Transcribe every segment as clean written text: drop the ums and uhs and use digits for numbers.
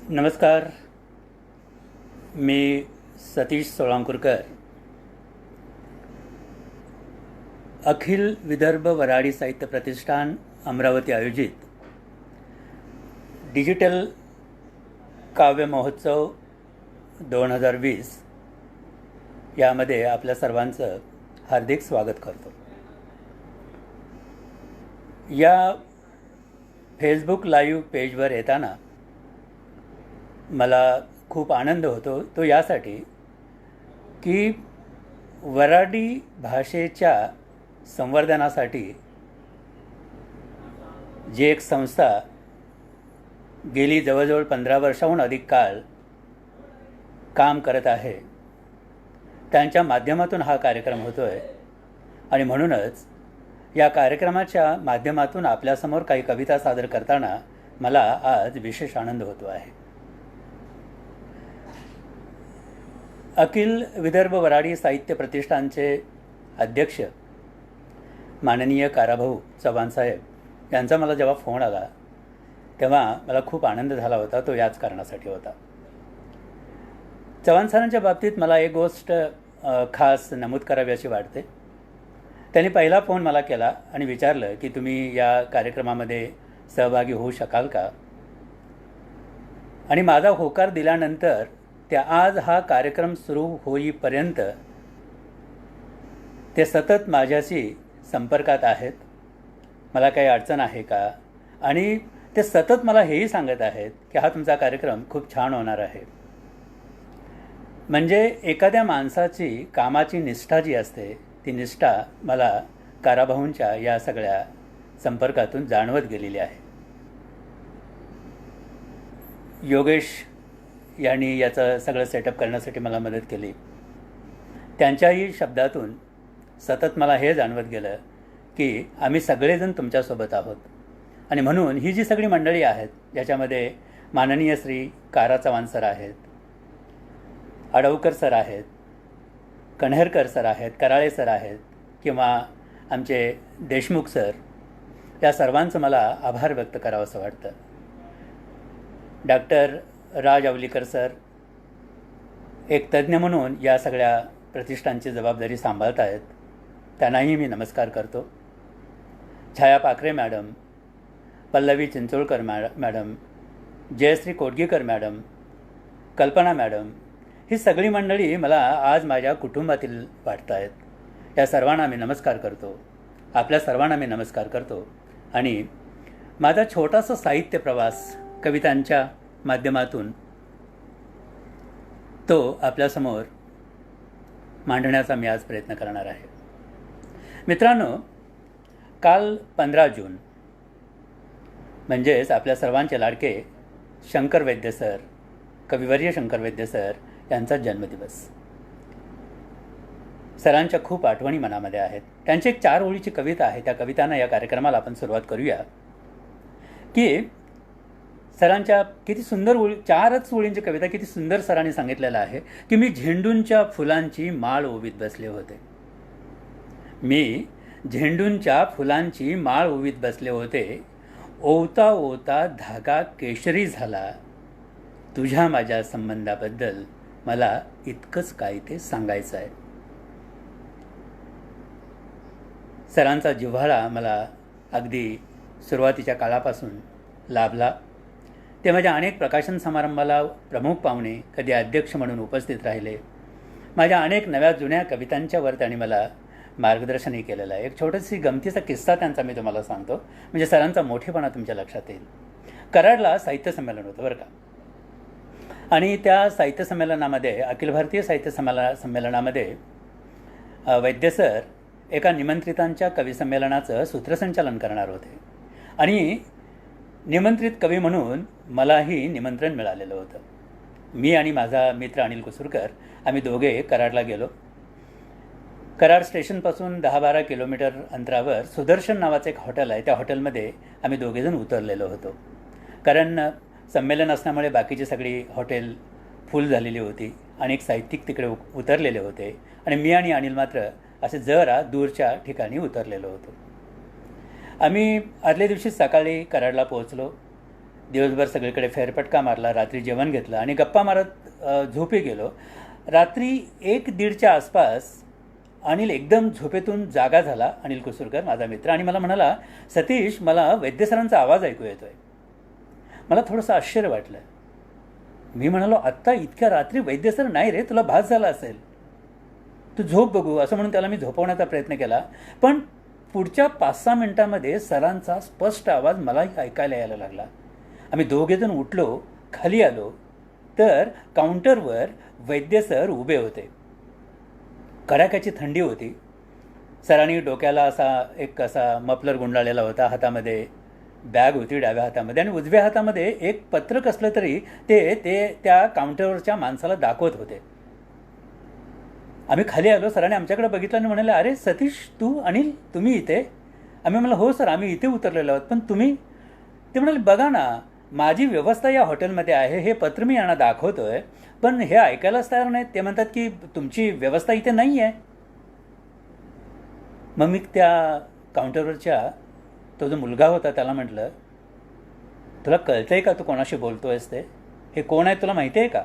नमस्कार. मी सतीश सोळांकुरकर. अखिल विदर्भ वऱ्हाडी साहित्य प्रतिष्ठान अमरावती आयोजित डिजिटल काव्य महोत्सव 2020 यामध्ये आपल्या सर्वांचं हार्दिक स्वागत करतो. या फेसबुक लाईव्ह पेजवर येताना मला खूप आनंद होतो, तो यासाठी की वऱ्हाडी भाषेच्या संवर्धनासाठी जी एक संस्था गेली जवळजवळ 15 वर्षाहून अधिक काळ काम करत आहे, त्यांच्या माध्यमातून हा कार्यक्रम होतो आहे. आणि म्हणूनच या कार्यक्रमाच्या माध्यमातून आपल्यासमोर काही कविता सादर करताना मला आज विशेष आनंद होतो आहे. अखिल विदर्भ वऱ्हाडी साहित्य प्रतिष्ठानचे अध्यक्ष माननीय काराभाऊ चव्हाण साहेब यांचा मला जेव्हा फोन आला तेव्हा मला खूप आनंद झाला होता. तो याच कारणासाठी होता. चव्हाण सरांच्या बाबतीत मला एक गोष्ट खास नमूद करावी अशी वाटते. त्यांनी पहिला फोन मला केला आणि विचारलं की तुम्ही या कार्यक्रमामध्ये सहभागी होऊ शकाल का. आणि माझा होकार दिल्यानंतर ते आज हा कार्यक्रम सुरू होईपर्यंत ते सतत माझ्याशी संपर्कात आहेत. मला काही अडचण आहे का, आणि ते सतत मला हेही सांगत आहेत की हा तुमचा कार्यक्रम खूप छान होणार आहे. म्हणजे एखाद्या माणसाची कामाची निष्ठा जी असते ती निष्ठा मला काराभाऊंच्या या सगळ्या संपर्कातून जाणवत गेलेली आहे. योगेश यांनी याचं सगळं सेटअप करण्यासाठी मला मदत केली. त्यांच्याही शब्दातून सतत मला हे जाणवत गेलं की आम्ही सगळेजण तुमच्यासोबत आहोत. आणि म्हणून ही जी सगळी मंडळी आहेत, ज्याच्यामध्ये माननीय श्री कारा चव्हाण सर आहेत, अडवकर सर आहेत, कण्हेरकर सर आहेत, कराळे सर आहेत, किंवा आमचे देशमुख सर, या सर्वांचं मला आभार व्यक्त करावं असं वाटतं. डॉक्टर राज आवलीकर सर एक तज्ज्ञ म्हणून या सगळ्या प्रतिष्ठानची जबाबदारी सांभाळत आहेत, त्यांनाही मी नमस्कार करतो. Chhaya Pakhare madam, Pallavi Chincholkar madam, Jayashree Kotgikar madam, Kalpana madam, ही सगळी मंडळी मला आज माझ्या कुटुंबातील वाटत आहेत. या सर्वांना मी नमस्कार करतो. आपल्या सर्वांना मी नमस्कार करतो. आणि माझा छोटासा साहित्य प्रवास कवितांच्या माध्यमातून तो आपल्यासमोर मांडण्याचा मी आज प्रयत्न करणार आहे. मित्रांनो, काल 15 जून म्हणजेच आपल्या सर्वांचे लाडके शंकर वैद्य सर, कविवर्य शंकर वैद्य सर यांचा जन्मदिवस. सरांच्या खूप आठवणी मनामध्ये आहेत. त्यांची एक 4 ओळीची कविता आहे. त्या कवितांना या कार्यक्रमाला आपण सुरुवात करूया. की सरांच्या किती सुंदर 4च ओळींची कविता, किती सुंदर सरांनी सांगितलेलं आहे की मी झेंडूंच्या फुलांची माळ ओवीत बसले होते. मी झेंडूंच्या फुलांची माळ ओवीत बसले होते. ओवता ओवता धागा केशरी झाला. तुझ्या माझ्या संबंधाबद्दल मला इतकंच काय ते सांगायचं आहे. सरांचा जिव्हाळा मला अगदी सुरुवातीच्या काळापासून लाभला. ते माझ्या अनेक प्रकाशन समारंभाला प्रमुख पाहुणे, कधी अध्यक्ष म्हणून उपस्थित राहिले. माझ्या अनेक नव्या जुन्या कवितांच्यावर त्यांनी मला मार्गदर्शनही केलेलं आहे. एक छोटीशी गमतीचा किस्सा त्यांचा मी तुम्हाला सांगतो, म्हणजे सरांचा मोठेपणा तुमच्या लक्षात येईल. कराडला साहित्य संमेलन होतं बरं का. आणि त्या साहित्य संमेलनामध्ये, अखिल भारतीय साहित्य संमेलनामध्ये वैद्य सर एका निमंत्रितांच्या कविसंमेलनाचं सूत्रसंचालन करणार होते. आणि निमंत्रित कवी म्हणून मलाही निमंत्रण मिळालेलं होतं. मी आणि माझा मित्र अनिल कुसुरकर आम्ही दोघे कराडला गेलो. कराड स्टेशनपासून 10-12 किलोमीटर अंतरावर सुदर्शन नावाचं एक हॉटेल आहे. त्या हॉटेलमध्ये आम्ही दोघेजण उतरलेलो होतो. कारण संमेलन असल्यामुळे बाकीची सगळी हॉटेल फुल झालेली होती. अनेक साहित्यिक तिकडे उतरलेले होते आणि मी आणि अनिल मात्र असे जरा दूरच्या ठिकाणी उतरलेलो होतो. आम्ही आदल्या दिवशी सकाळी कराडला पोहोचलो. दिवसभर सगळीकडे फेरफटका मारला, रात्री जेवण घेतलं आणि गप्पा मारत झोपी गेलो. रात्री 1-1:30च्या आसपास अनिल एकदम झोपेतून जागा झाला, अनिल कुसूरकर माझा मित्र, आणि मला म्हणाला, सतीश, मला वैद्यसरांचा आवाज ऐकू येतोय. मला थोडंसं आश्चर्य वाटलं. मी म्हणालो, आत्ता इतक्या रात्री वैद्यसर? नाही रे, तुला भास झाला असेल, तू झोप बघू, असं म्हणून त्याला मी झोपवण्याचा प्रयत्न केला. पण पुढच्या 5-6 मिनिटांमध्ये सरांचा स्पष्ट आवाज मलाही ऐकायला यायला लागला. आम्ही दोघेजण उठलो, खाली आलो तर काउंटरवर वैद्यसर उभे होते. कडाक्याची थंडी होती. सरांनी डोक्याला असा मफलर गुंडाळलेला होता, हातामध्ये बॅग होती डाव्या हातामध्ये, आणि उजव्या हातामध्ये एक पत्रक असलं तरी ते त्या काउंटरवरच्या माणसाला दाखवत होते. आम्ही खाली आलो. सरांनी आमच्याकडे बघितलं आणि म्हणाले, अरे सतीश, तू, अनिल, तुम्ही इथे? आम्ही म्हणलं, हो सर, आम्ही इथे उतरलेलो आहोत, पण तुम्ही? ते म्हणाले, बघा ना, माझी व्यवस्था या हॉटेलमध्ये आहे, हे पत्र मी यांना दाखवतोय, पण हे ऐकायलाच तयार नाहीत. ते म्हणतात की तुमची व्यवस्था इथे नाही आहे. मग मी त्या काउंटरवरच्या तो जो मुलगा होता त्याला म्हटलं, तुला कळतंय का तू कोणाशी बोलतोयस ते? हे कोण आहे तुला माहिती आहे का?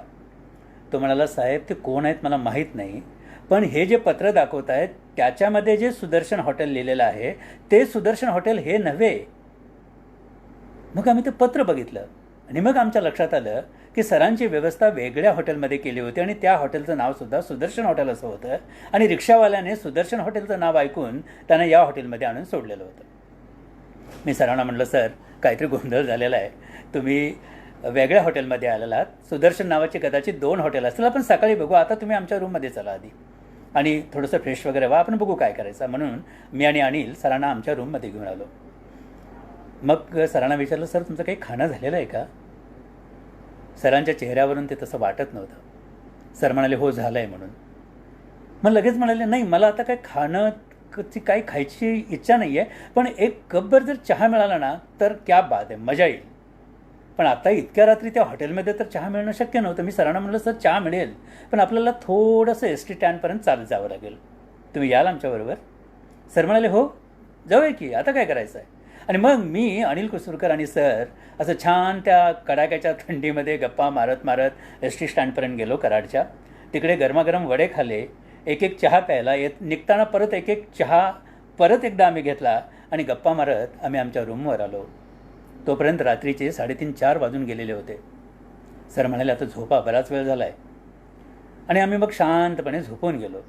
तो म्हणाला, साहेब, ते कोण आहेत मला माहीत नाही, पण हे जे पत्र दाखवत आहेत त्याच्यामध्ये जे सुदर्शन हॉटेल लिहिलेलं आहे ते सुदर्शन हॉटेल हे नव्हे. मग आम्ही ते पत्र बघितलं आणि मग आमच्या लक्षात आलं की सरांची व्यवस्था वेगळ्या हॉटेलमध्ये केली होती आणि त्या हॉटेलचं नावसुद्धा सुदर्शन हॉटेल असं होतं, आणि रिक्षावाल्याने सुदर्शन हॉटेलचं नाव ऐकून त्यांना या हॉटेलमध्ये आणून सोडलेलं होतं. मी सरांना म्हटलं, सर, काहीतरी गोंधळ झालेला आहे, तुम्ही वेगळ्या हॉटेलमध्ये आलेला आहात. सुदर्शन नावाचे कदाचित 2 हॉटेल असतील, आपण सकाळी बघू, आता तुम्ही आमच्या रूममध्ये चला आधी आणि थोडंसं फ्रेश वगैरे व्हा, आपण बघू काय करायचं. म्हणून मी आणि अनिल सरांना आमच्या रूममध्ये घेऊन आलो. मग सरांना विचारलं, सर, तुमचं काही खाणं झालेलं आहे का? सरांच्या चेहऱ्यावरून ते तसं वाटत नव्हतं. सर म्हणाले, हो, झालं आहे म्हणून. मग लगेच म्हणाले, नाही, मला आता काही काही खायची इच्छा नाही आहे, पण एक कपभर जर चहा मिळाला ना तर क्या बात आहे, मजा येईल. पण आता इतक्या रात्री त्या हॉटेलमध्ये तर चहा मिळणं शक्य नव्हतं. मी सरांना म्हटलं, सर, चहा मिळेल, पण आपल्याला थोडंसं एस.टी. स्टँडपर्यंत चालत जावं लागेल, तुम्ही याल आमच्याबरोबर? सर म्हणाले, हो, जाऊया की, आता काय करायचं आहे. आणि मग मी, अनिल कुसूरकर आणि सर असं छान त्या कडाक्याच्या थंडीमध्ये गप्पा मारत मारत एस.टी. स्टँडपर्यंत गेलो कराडच्या. तिकडे गरमागरम वडे खाल्ले, एक चहा प्यायला, निघताना परत एक चहा परत एकदा आम्ही घेतला आणि गप्पा मारत आम्ही आमच्या रूमवर आलो. तोपर्यंत रात्रीचे 3:30-4 वाजून गेलेले होते. सर म्हणाले, आता झोपा, बराच वेळ झाला आहे. आणि आम्ही मग शांतपणे झोपून गेलो.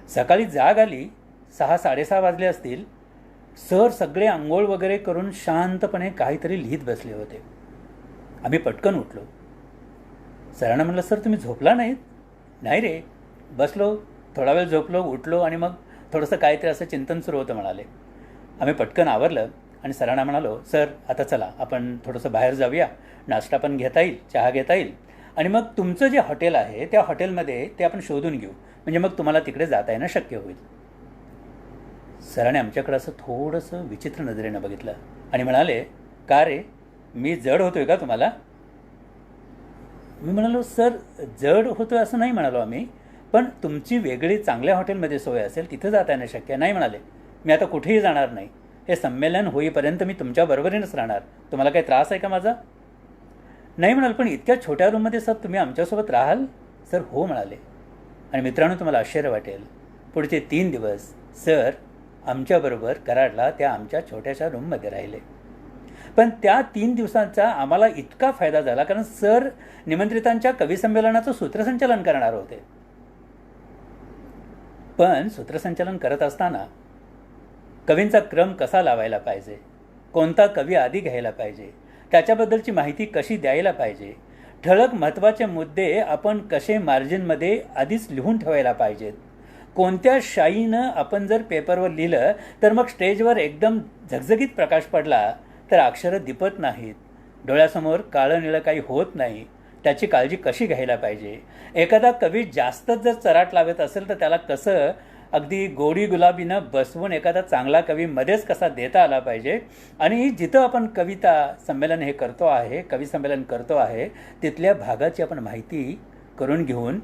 सकाळी जाग आली, 6-6:30 वाजले असतील. सर सगळे आंघोळ वगैरे करून शांतपणे काहीतरी लिहित बसले होते. आम्ही पटकन उठलो. सरांना म्हटलं, सर, तुम्ही झोपला नाहीत? नाही रे, बसलो, थोडा वेळ झोपलो, उठलो आणि मग थोडंसं काहीतरी असं चिंतन सुरू होतं म्हणाले. आम्ही पटकन आवरलं आणि सरांना म्हणालो, सर, आता चला, आपण थोडंसं बाहेर जाऊया, नाश्ता पण घेता येईल, चहा घेता येईल, आणि मग तुमचं जे हॉटेल आहे त्या हॉटेलमध्ये ते आपण शोधून घेऊ, म्हणजे मग तुम्हाला तिकडे जाता येणं शक्य होईल. सरांनी आमच्याकडे असं थोडंसं विचित्र नजरेनं बघितलं आणि म्हणाले, का रे, मी जड होतोय का तुम्हाला? मी म्हणालो, सर, जड होतोय असं नाही म्हणालो आम्ही, पण तुमची वेगळी चांगल्या हॉटेलमध्ये सोय असेल तिथं जाता येणं शक्य नाही. म्हणाले, मी आता कुठेही जाणार नाही, हे संमेलन होईपर्यंत मी तुमच्या बरोबरीनंच राहणार, तुम्हाला काही त्रास आहे का माझा? नाही म्हणाल, पण इतक्या छोट्या रूममध्ये सर तुम्ही आमच्यासोबत राहाल? सर, हो म्हणाले. आणि मित्रांनो, तुम्हाला आश्चर्य वाटेल, पुढचे 3 दिवस सर आमच्याबरोबर कराडला त्या आमच्या छोट्याशा रूममध्ये राहिले. पण त्या 3 दिवसांचा आम्हाला इतका फायदा झाला, कारण सर निमंत्रितांच्या कविसंमेलनाचं सूत्रसंचालन करणार होते. पण सूत्रसंचालन करत असताना कवींचा क्रम कसा लावायला पाहिजे, कोणता कवी आधी घ्यायला पाहिजे, त्याच्याबद्दलची माहिती कशी द्यायला पाहिजे, ठळक महत्त्वाचे मुद्दे आपण कसे मार्जिनमध्ये आधीच लिहून ठेवायला पाहिजेत, कोणत्या शाईनं आपण जर पेपरवर लिहिलं तर मग स्टेजवर एकदम झगझगीत प्रकाश पडला तर अक्षरं दिपत नाहीत, डोळ्यासमोर काळं निळं काही होत नाही, त्याची काळजी कशी घ्यायला पाहिजे, एखादा कवी जास्तच जर चराट लावत असेल तर त्याला कसं अगदी गोडी गुलाबीनं बसवून एखादा चांगला कवी मध्येच कसा देता आला पाहिजे, आणि जिथं आपण कविता संमेलन हे करतो आहे, कवी संमेलन करतो आहे, तिथल्या भागाची आपण माहिती करून घेऊन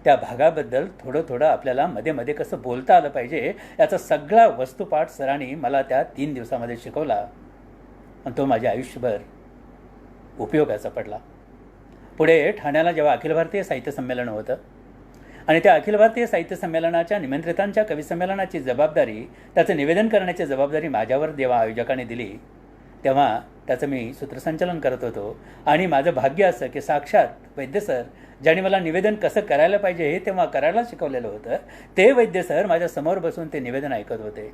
त्या भागाबद्दल थोडं थोडं आपल्याला मध्ये मध्ये कसं बोलता आलं पाहिजे याचा सगळा वस्तुपाठ सरांनी मला त्या 3 दिवसामध्ये शिकवला. आणि तो माझ्या आयुष्यभर उपयोगाचा पडला. पुढे ठाण्याला जेव्हा अखिल भारतीय साहित्य संमेलन होतं आणि त्या अखिल भारतीय साहित्य संमेलनाच्या निमंत्रितांच्या कवी संमेलनाची जबाबदारी, त्याचं निवेदन करण्याची जबाबदारी माझ्यावर जेव्हा आयोजकाने दिली, तेव्हा त्याचं मी सूत्रसंचालन करत होतो. आणि माझं भाग्य असं की साक्षात वैद्य सर, ज्याने मला निवेदन कसं करायला पाहिजे हे तेव्हा करायला शिकवलेलं होतं, ते वैद्य सर माझ्यासमोर बसून ते निवेदन ऐकत होते.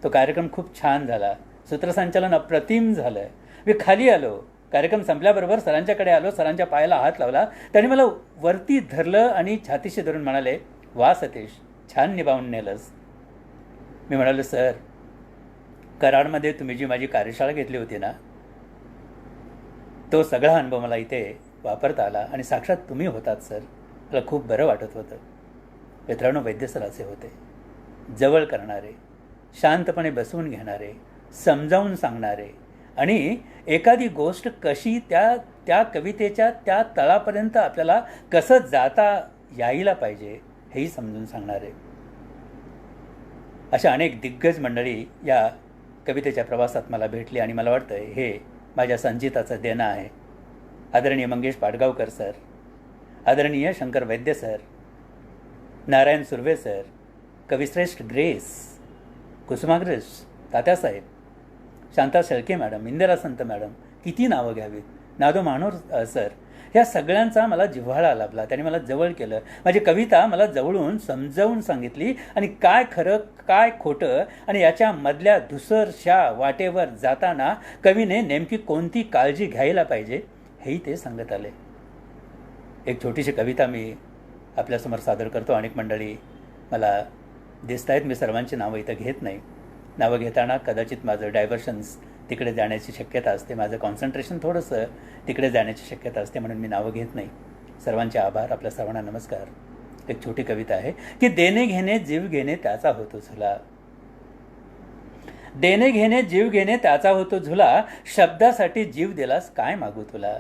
तो कार्यक्रम खूप छान झाला, सूत्रसंचालन अप्रतिम झालं. मी खाली आलो, कार्यक्रम संपल्याबरोबर सरांच्याकडे आलो, सरांच्या पायाला हात लावला. त्यांनी मला वरती धरलं आणि छातीशी धरून म्हणाले, वा सतीश, छान निभावून नेलंस. मी म्हणालो, सर, कराडमध्ये तुम्ही जी माझी कार्यशाळा घेतली होती ना, तो सगळा अनुभव मला इथे वापरता आला आणि साक्षात तुम्ही होतात सर. मला खूप बरं वाटत होतं. मित्रांनो, वैद्य सर असे होते, जवळ करणारे, शांतपणे बसवून घेणारे, समजावून सांगणारे आणि एखादी गोष्ट कशी त्या कवितेच्या त्या तळापर्यंत आपल्याला कसं जाता यायला पाहिजे हेही समजून सांगणारे. अशा अनेक दिग्गज मंडळी या कवितेच्या प्रवासात मला भेटली आणि मला वाटतं हे माझ्या संचिताचं देणं आहे. आदरणीय मंगेश पाडगावकर सर, आदरणीय शंकर वैद्य सर, नारायण सुर्वे सर, कविश्रेष्ठ Grace, Kusumagraj Tatyasaheb, Shanta Shelke madam, Indira Sant madam, किती नावं घ्यावीत, नादो मानोर सर, ह्या सगळ्यांचा मला जिव्हाळा लाभला. त्यांनी मला जवळ केलं, माझी कविता मला जवळून समजावून सांगितली आणि काय खरं काय खोटं आणि याच्यामधल्या धुसरशा वाटेवर जाताना कवीने नेमकी कोणती काळजी घ्यायला पाहिजे हेही ते सांगत आले. एक छोटीशी कविता मी आपल्यासमोर सादर करतो. अनेक मंडळी मला दिसत आहेत, मी सर्वांची नावं इथं घेत नाही. नावं घेताना कदाचित माझं डायव्हर्शन्स तिकडे जाण्याची शक्यता असते, माझं कॉन्सन्ट्रेशन थोडंसं तिकडे जाण्याची शक्यता असते, म्हणून मी नावं घेत नाही. सर्वांचे आभार, आपल्या सर्वांना नमस्कार. एक छोटी कविता आहे की देणे घेणे जीव घेणे त्याचा होतो झुला. देणे घेणे जीव घेणे त्याचा होतो झुला, शब्दासाठी जीव दिलास काय मागू तुला.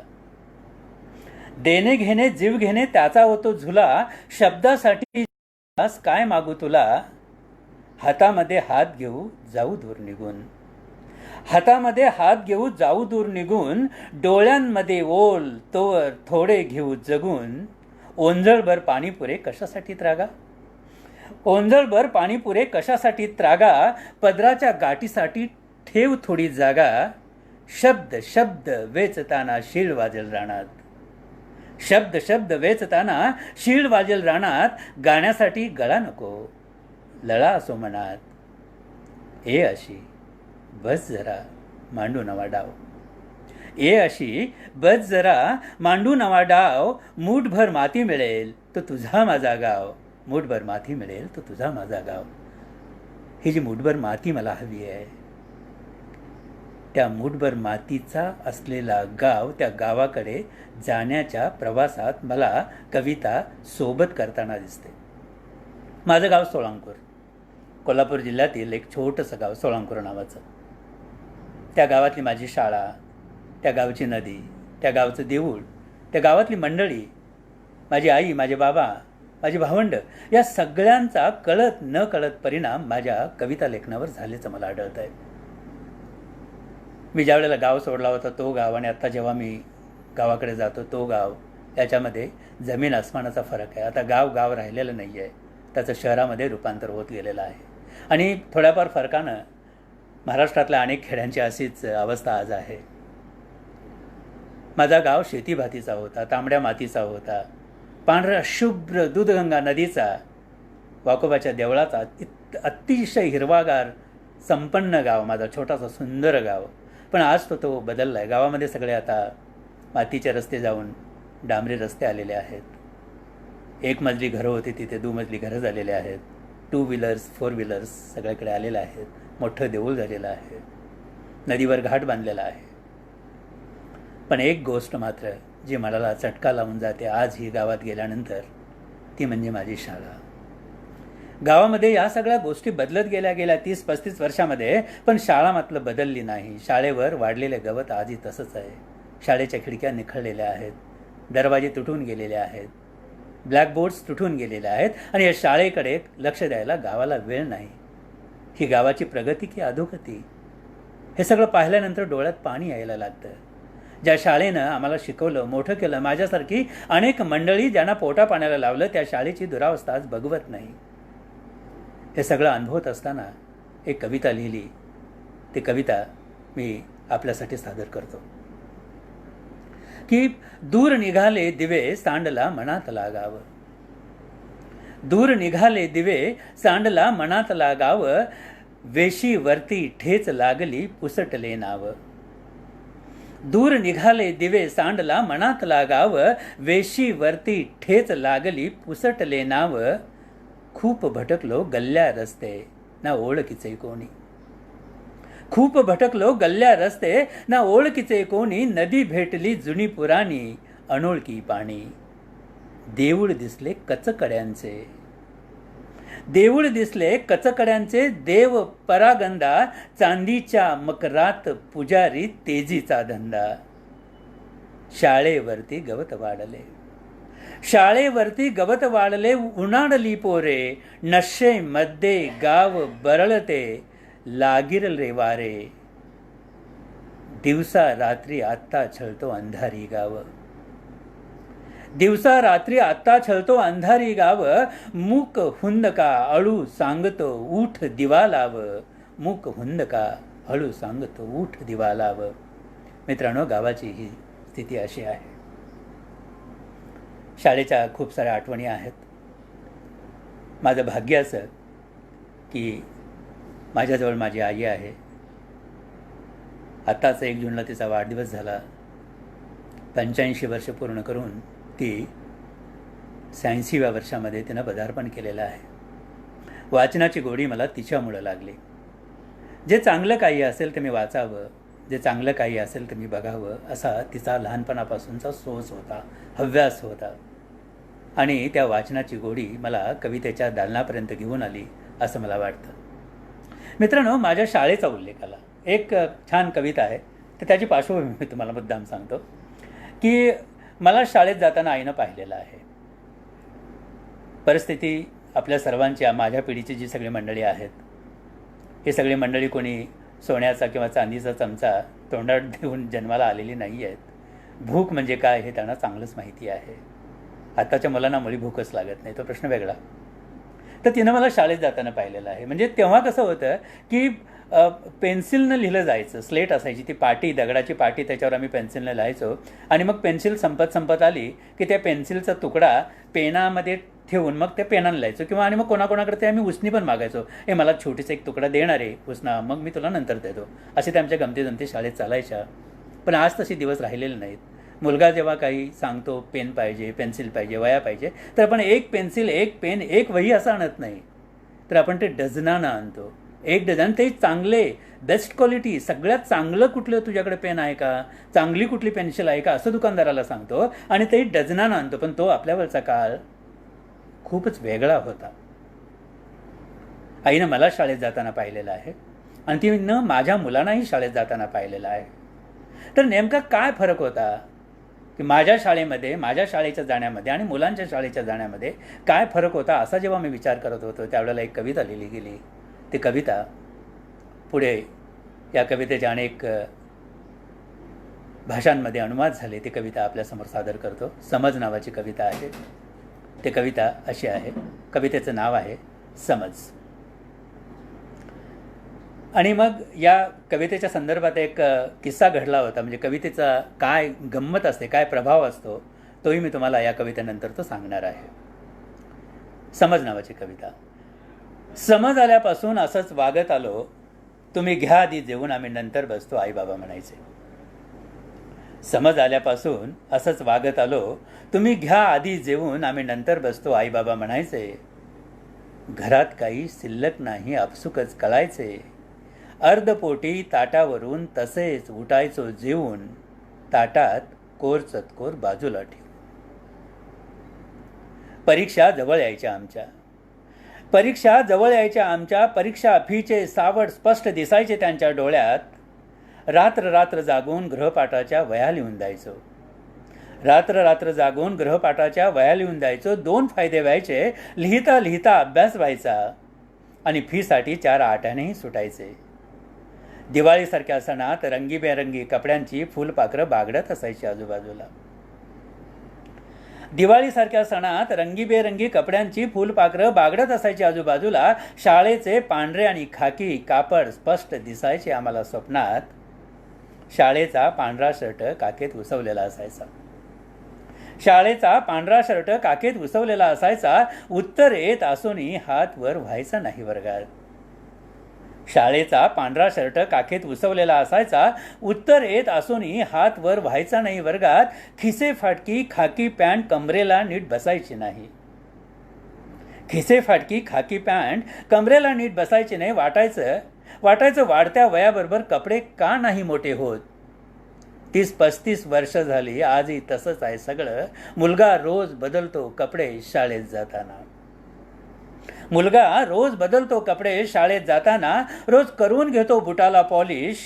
देणे घेणे जीव घेणे त्याचा होतो झुला, शब्दासाठी काय मागू तुला. हातामध्ये हात घेऊ जाऊ दूर निघून, हातामध्ये हात घेऊ जाऊ दूर निघून, डोळ्यांमध्ये ओल तोवर थोडे घेऊ जगून. ओंजळभर पाणी पुरे कशासाठी त्रागा, ओंजळभर पाणी पुरे कशासाठी त्रागा, पदराच्या गाठीसाठी ठेव थोडी जागा. शब्द शब्द वेचताना शीळ वाजेल रानात, शब्द शब्द वेचताना शीळ वाजेल रानात. गाण्यासाठी गळा नको लळा असो मनात, ए अशी बस जरा मांडू नवा डाव. ए अशी बस जरा मांडू नवा डाव. मूठभर माती मिळेल तो तुझा माझा गाव, मूठभर माती मिळेल तो तुझा माझा गाव. ही जी मूठभर माती मला हवी आहे, त्या मूठभर मातीचा असलेला गाव, त्या गावाकडे जाण्याच्या प्रवासात मला कविता सोबत करताना दिसते. माझं गाव सोळांकूर, कोल्हापूर जिल्ह्यातील एक छोटंसं गाव सोळांकूर नावाचं. त्या गावातली माझी शाळा, त्या गावची नदी, त्या गावचं देऊळ, त्या गावातली मंडळी, माझी आई, माझे बाबा, माझी भावंड, या सगळ्यांचा कळत न कळत परिणाम माझ्या कविता लेखनावर झाल्याचं मला आढळत आहे. मी ज्या वेळेला गाव सोडला होता तो गाव आणि आत्ता जेव्हा मी गावाकडे जातो तो गाव, याच्यामध्ये जमीन आसमानाचा फरक आहे. आता गाव गाव राहिलेलं नाही आहे, त्याचं शहरामध्ये रूपांतर होत गेलेलं आहे. आणि थोड्याफार फरकानं महाराष्ट्रातल्या अनेक खेड्यांची अशीच अवस्था आज आहे. माझा गाव शेतीभातीचा होता, तांबड्या मातीचा होता, पांढऱ्या शुभ्र दूधगंगा नदीचा, वाकोबाच्या देवळाचा अतिशय हिरवागार संपन्न गाव, माझा छोटासा सुंदर गाव. पण आज तो बदलला आहे. गावामध्ये सगळे आता मातीचे रस्ते जाऊन डांबरी रस्ते आलेले आहेत. एक मजली घरं होती तिथे दुमजली घरं झालेले आहेत. 2 व्हीलर्स 4 व्हीलर्स सगळ्याकडे आलेलं आहेत. मोठं देऊळ झालेलं आहे, नदीवर घाट बांधलेला आहे. पण एक गोष्ट मात्र जी मला चटका लावून जाते आज ही गावात गेल्यानंतर, ती म्हणजे माझी शाळा. गावामध्ये या सगळ्या गोष्टी बदलत गेल्या 30-35 वर्षामध्ये, पण शाळा मात्र बदलली नाही. शाळेवर वाढलेले गवत आजही तसंच आहे. शाळेच्या खिडक्या निखळलेल्या आहेत, दरवाजे तुटून गेलेले आहेत, ब्लॅकबोर्ड्स तुटून गेलेले आहेत आणि या शाळेकडे लक्ष द्यायला गावाला वेळ नाही. ही गावाची प्रगती की अधोगती, हे सगळं पाहिल्यानंतर डोळ्यात पाणी यायला लागतं. ज्या शाळेनं आम्हाला शिकवलं, मोठं केलं, माझ्यासारखी अनेक मंडळी ज्यांना पोटा पाण्याला लावलं, त्या शाळेची दुरावस्था आज बघवत नाही. हे सगळं अनुभवत असताना एक कविता लिहिली. ती कविता मी आपल्यासाठी सादर करतो की दूर निघाले दिवे सांडला मनात लागावं. दूर निघाले दिवे सांडला मनात लागावं, वेशीवरती ठेच लागली पुसटले नाव. दूर निघाले दिवे सांडला मनात लागावं, वेशीवरती ठेच लागली पुसटले नाव. खूप भटकलो गल्ल्या रस्ते ना ओळखीचे कोणी. खूप भटकलो गल्ल्या रस्ते ना ओळखीचे कोणी. नदी भेटली जुनी पुराणी अनोळखी पाणी. देऊळ दिसले कचकड्यांचे, देऊळ दिसले कचकड्यांचे. देव परागंदा चांदीच्या मकरात पुजारी तेजीचा धंदा. शाळेवरती गवत वाढले, शाळेवरती गवत वाढले. उन्हाळली पोरे नशेमध्ये गाव बरळते. लागिरले वारे दिवसा रात्री आत्ता छळतो अंधारी गाव. दिवसा रात्री आत्ता छळतो अंधारी गाव. मूक हुंदका अळू सांगतो उठ दिवा लाव. मूक हुंदका हळू सांगतो उठ दिवा लाव. मित्रांनो, गावाची ही स्थिती अशी आहे. शाळेच्या खूप साऱ्या आठवणी आहेत. माझं भाग्य असं की माझ्याजवळ माझी आई आहे. आत्ताच 1 जूनला तिचा वाढदिवस झाला. 85 वर्ष पूर्ण करून ती 86व्या वर्षामध्ये तिनं पदार्पण केलेलं आहे. वाचनाची गोडी मला तिच्यामुळं लागली. जे चांगलं काही असेल ते मी वाचावं, जे चांगलं काही असेल ते मी बघावं, असा तिचा लहानपणापासूनचा सोच होता, हव्यास होता. आणि त्या वाचनाची गोडी मला कवितेच्या दालनापर्यंत घेऊन आली असं मला वाटतं. मित्रांनो, माझ्या शाळेचा उल्लेख आला. एक छान कविता आहे, तर त्याची पार्श्वभूमी मी तुम्हाला मुद्दाम सांगतो की मला शाळेत जाताना आईनं पाहिलेलं आहे. परिस्थिती आपल्या सर्वांची, माझ्या पिढीची जी सगळी मंडळी आहेत, ही सगळी मंडळी कोणी सोन्याचा किंवा चांदीचा चमचा तोंडात देऊन जन्माला आलेली नाही आहेत. भूक म्हणजे काय हे त्यांना चांगलंच माहिती आहे. आत्ताच्या मुलांना मुळी भूकच लागत नाही, तो प्रश्न वेगळा. तर तिनं मला शाळेत जाताना पाहिलेलं आहे. म्हणजे तेव्हा कसं होतं की पेन्सिलनं लिहिलं जायचं. स्लेट असायची, ती पाटी, दगडाची पाटी, त्याच्यावर आम्ही पेन्सिलनं लिहायचो. आणि मग पेन्सिल संपत आली की त्या पेन्सिलचा तुकडा पेनामध्ये ठेवून मग त्या पेनानं लिहायचो. किंवा आणि मग कोणाकोणाकडे ते आम्ही उसनी पण मागायचो. मला छोटीसा एक तुकडा देणार आहे उसना, मग मी तुला नंतर देतो. असे त्या आमच्या गमती शाळेत चालायच्या. पण आज तसे दिवस राहिलेले नाहीत. मुलगा जेव्हा काही सांगतो पेन पाहिजे, पेन्सिल पाहिजे, वया पाहिजे, तर आपण एक पेन्सिल, एक पेन, एक वही असं आणत नाही, तर आपण ते डझनानं आणतो. एक डझन, ते चांगले, बेस्ट क्वालिटी, सगळ्यात चांगलं कुठलं तुझ्याकडे पेन आहे का, चांगली कुठली पेन्सिल आहे का, असं दुकानदाराला सांगतो आणि ते डझनानं आणतो. पण तो आपल्यावरचा काळ खूपच वेगळा होता. आईनं मला शाळेत जाताना पाहिलेलं आहे आणि तिनं माझ्या मुलांनाही शाळेत जाताना पाहिलेलं आहे. तर नेमका काय फरक होता की माझ्या शाळेमध्ये, माझ्या शाळेच्या जाण्यामध्ये आणि मुलांच्या शाळेच्या जाण्यामध्ये काय फरक होता, असा जेव्हा मी विचार करत होतो त्यावेळेला एक कविता लिहिली गेली. ती कविता पुढे, या कवितेचे अनेक भाषांमध्ये अनुवाद झाले. ती कविता आपल्यासमोर सादर करतो. समज नावाची कविता आहे. ती कविता अशी आहे, कवितेचं नाव आहे समज. आणि मग या कवितेच्या संदर्भात एक किस्सा घडला होता. म्हणजे कवितेचा काय गंमत असते, काय प्रभाव असतो, तोही मी तुम्हाला या कवितेनंतर तो सांगणार आहे. समज नावाची कविता. समज आल्यापासून असंच वागत आलो, तुम्ही घ्या आधी जेवून आम्ही नंतर बसतो, आई बाबा म्हणायचे. समज आल्यापासून असंच वागत आलो, तुम्ही घ्या आधी जेवून आम्ही नंतर बसतो, आई बाबा म्हणायचे. घरात काही शिल्लक नाही आपसुकच कळायचे. अर्धपोटी ताटावरून तसेच उठायचो जेवून, ताटात कोर चतकोर बाजूला ठेवून. परीक्षा जवळ यायच्या आमच्या, परीक्षा जवळ यायच्या आमच्या. परीक्षा फीचे सावट स्पष्ट दिसायचे त्यांच्या डोळ्यात. रात्र रात्र जागून गृहपाठाच्या वह्या लिहून द्यायचो. रात्र रात्र जागून गृहपाठाच्या वह्या लिहून द्यायचो. 2 फायदे व्हायचे, लिहिता लिहिता अभ्यास व्हायचा आणि फीसाठी 4 आट्यानेही सुटायचे. दिवाळीसारख्या सणात रंगीबेरंगी कपड्यांची फुलपाखरं बागडत असायची आजूबाजूला. दिवाळीसारख्या सणात रंगीबेरंगी कपड्यांची फुलपाखरं बागडत असायची आजूबाजूला. शाळेचे पांढरे आणि खाकी कापड स्पष्ट दिसायचे आम्हाला स्वप्नात. शाळेचा पांढरा शर्ट काखेत उसवलेला असायचा. शाळेचा पांढरा शर्ट काखेत उसवलेला असायचा. उत्तर येत असूनही हात वर व्हायचा नाही वर्गात. शाळेचा पांढरा शर्ट काखेत उसवलेला असायचा. उत्तर येत असूनही हात वर व्हायचा नाही वर्गात. खिसे फाटकी खाकी पॅन्ट कमरेला नीट बसायची नाही. खिसे फाटकी खाकी पॅन्ट कमरेला नीट बसायची नाही. वाटायचं वाढत्या वयाबरोबर कपडे का नाही मोठे होत. 30-35 वर्ष झाली आजही तसंच आहे सगळं. मुलगा रोज बदलतो कपडे शाळेत जाताना. मुलगा रोज बदलतो कपडे शाळेत जाताना. रोज करून घेतो बुटाला पॉलिश.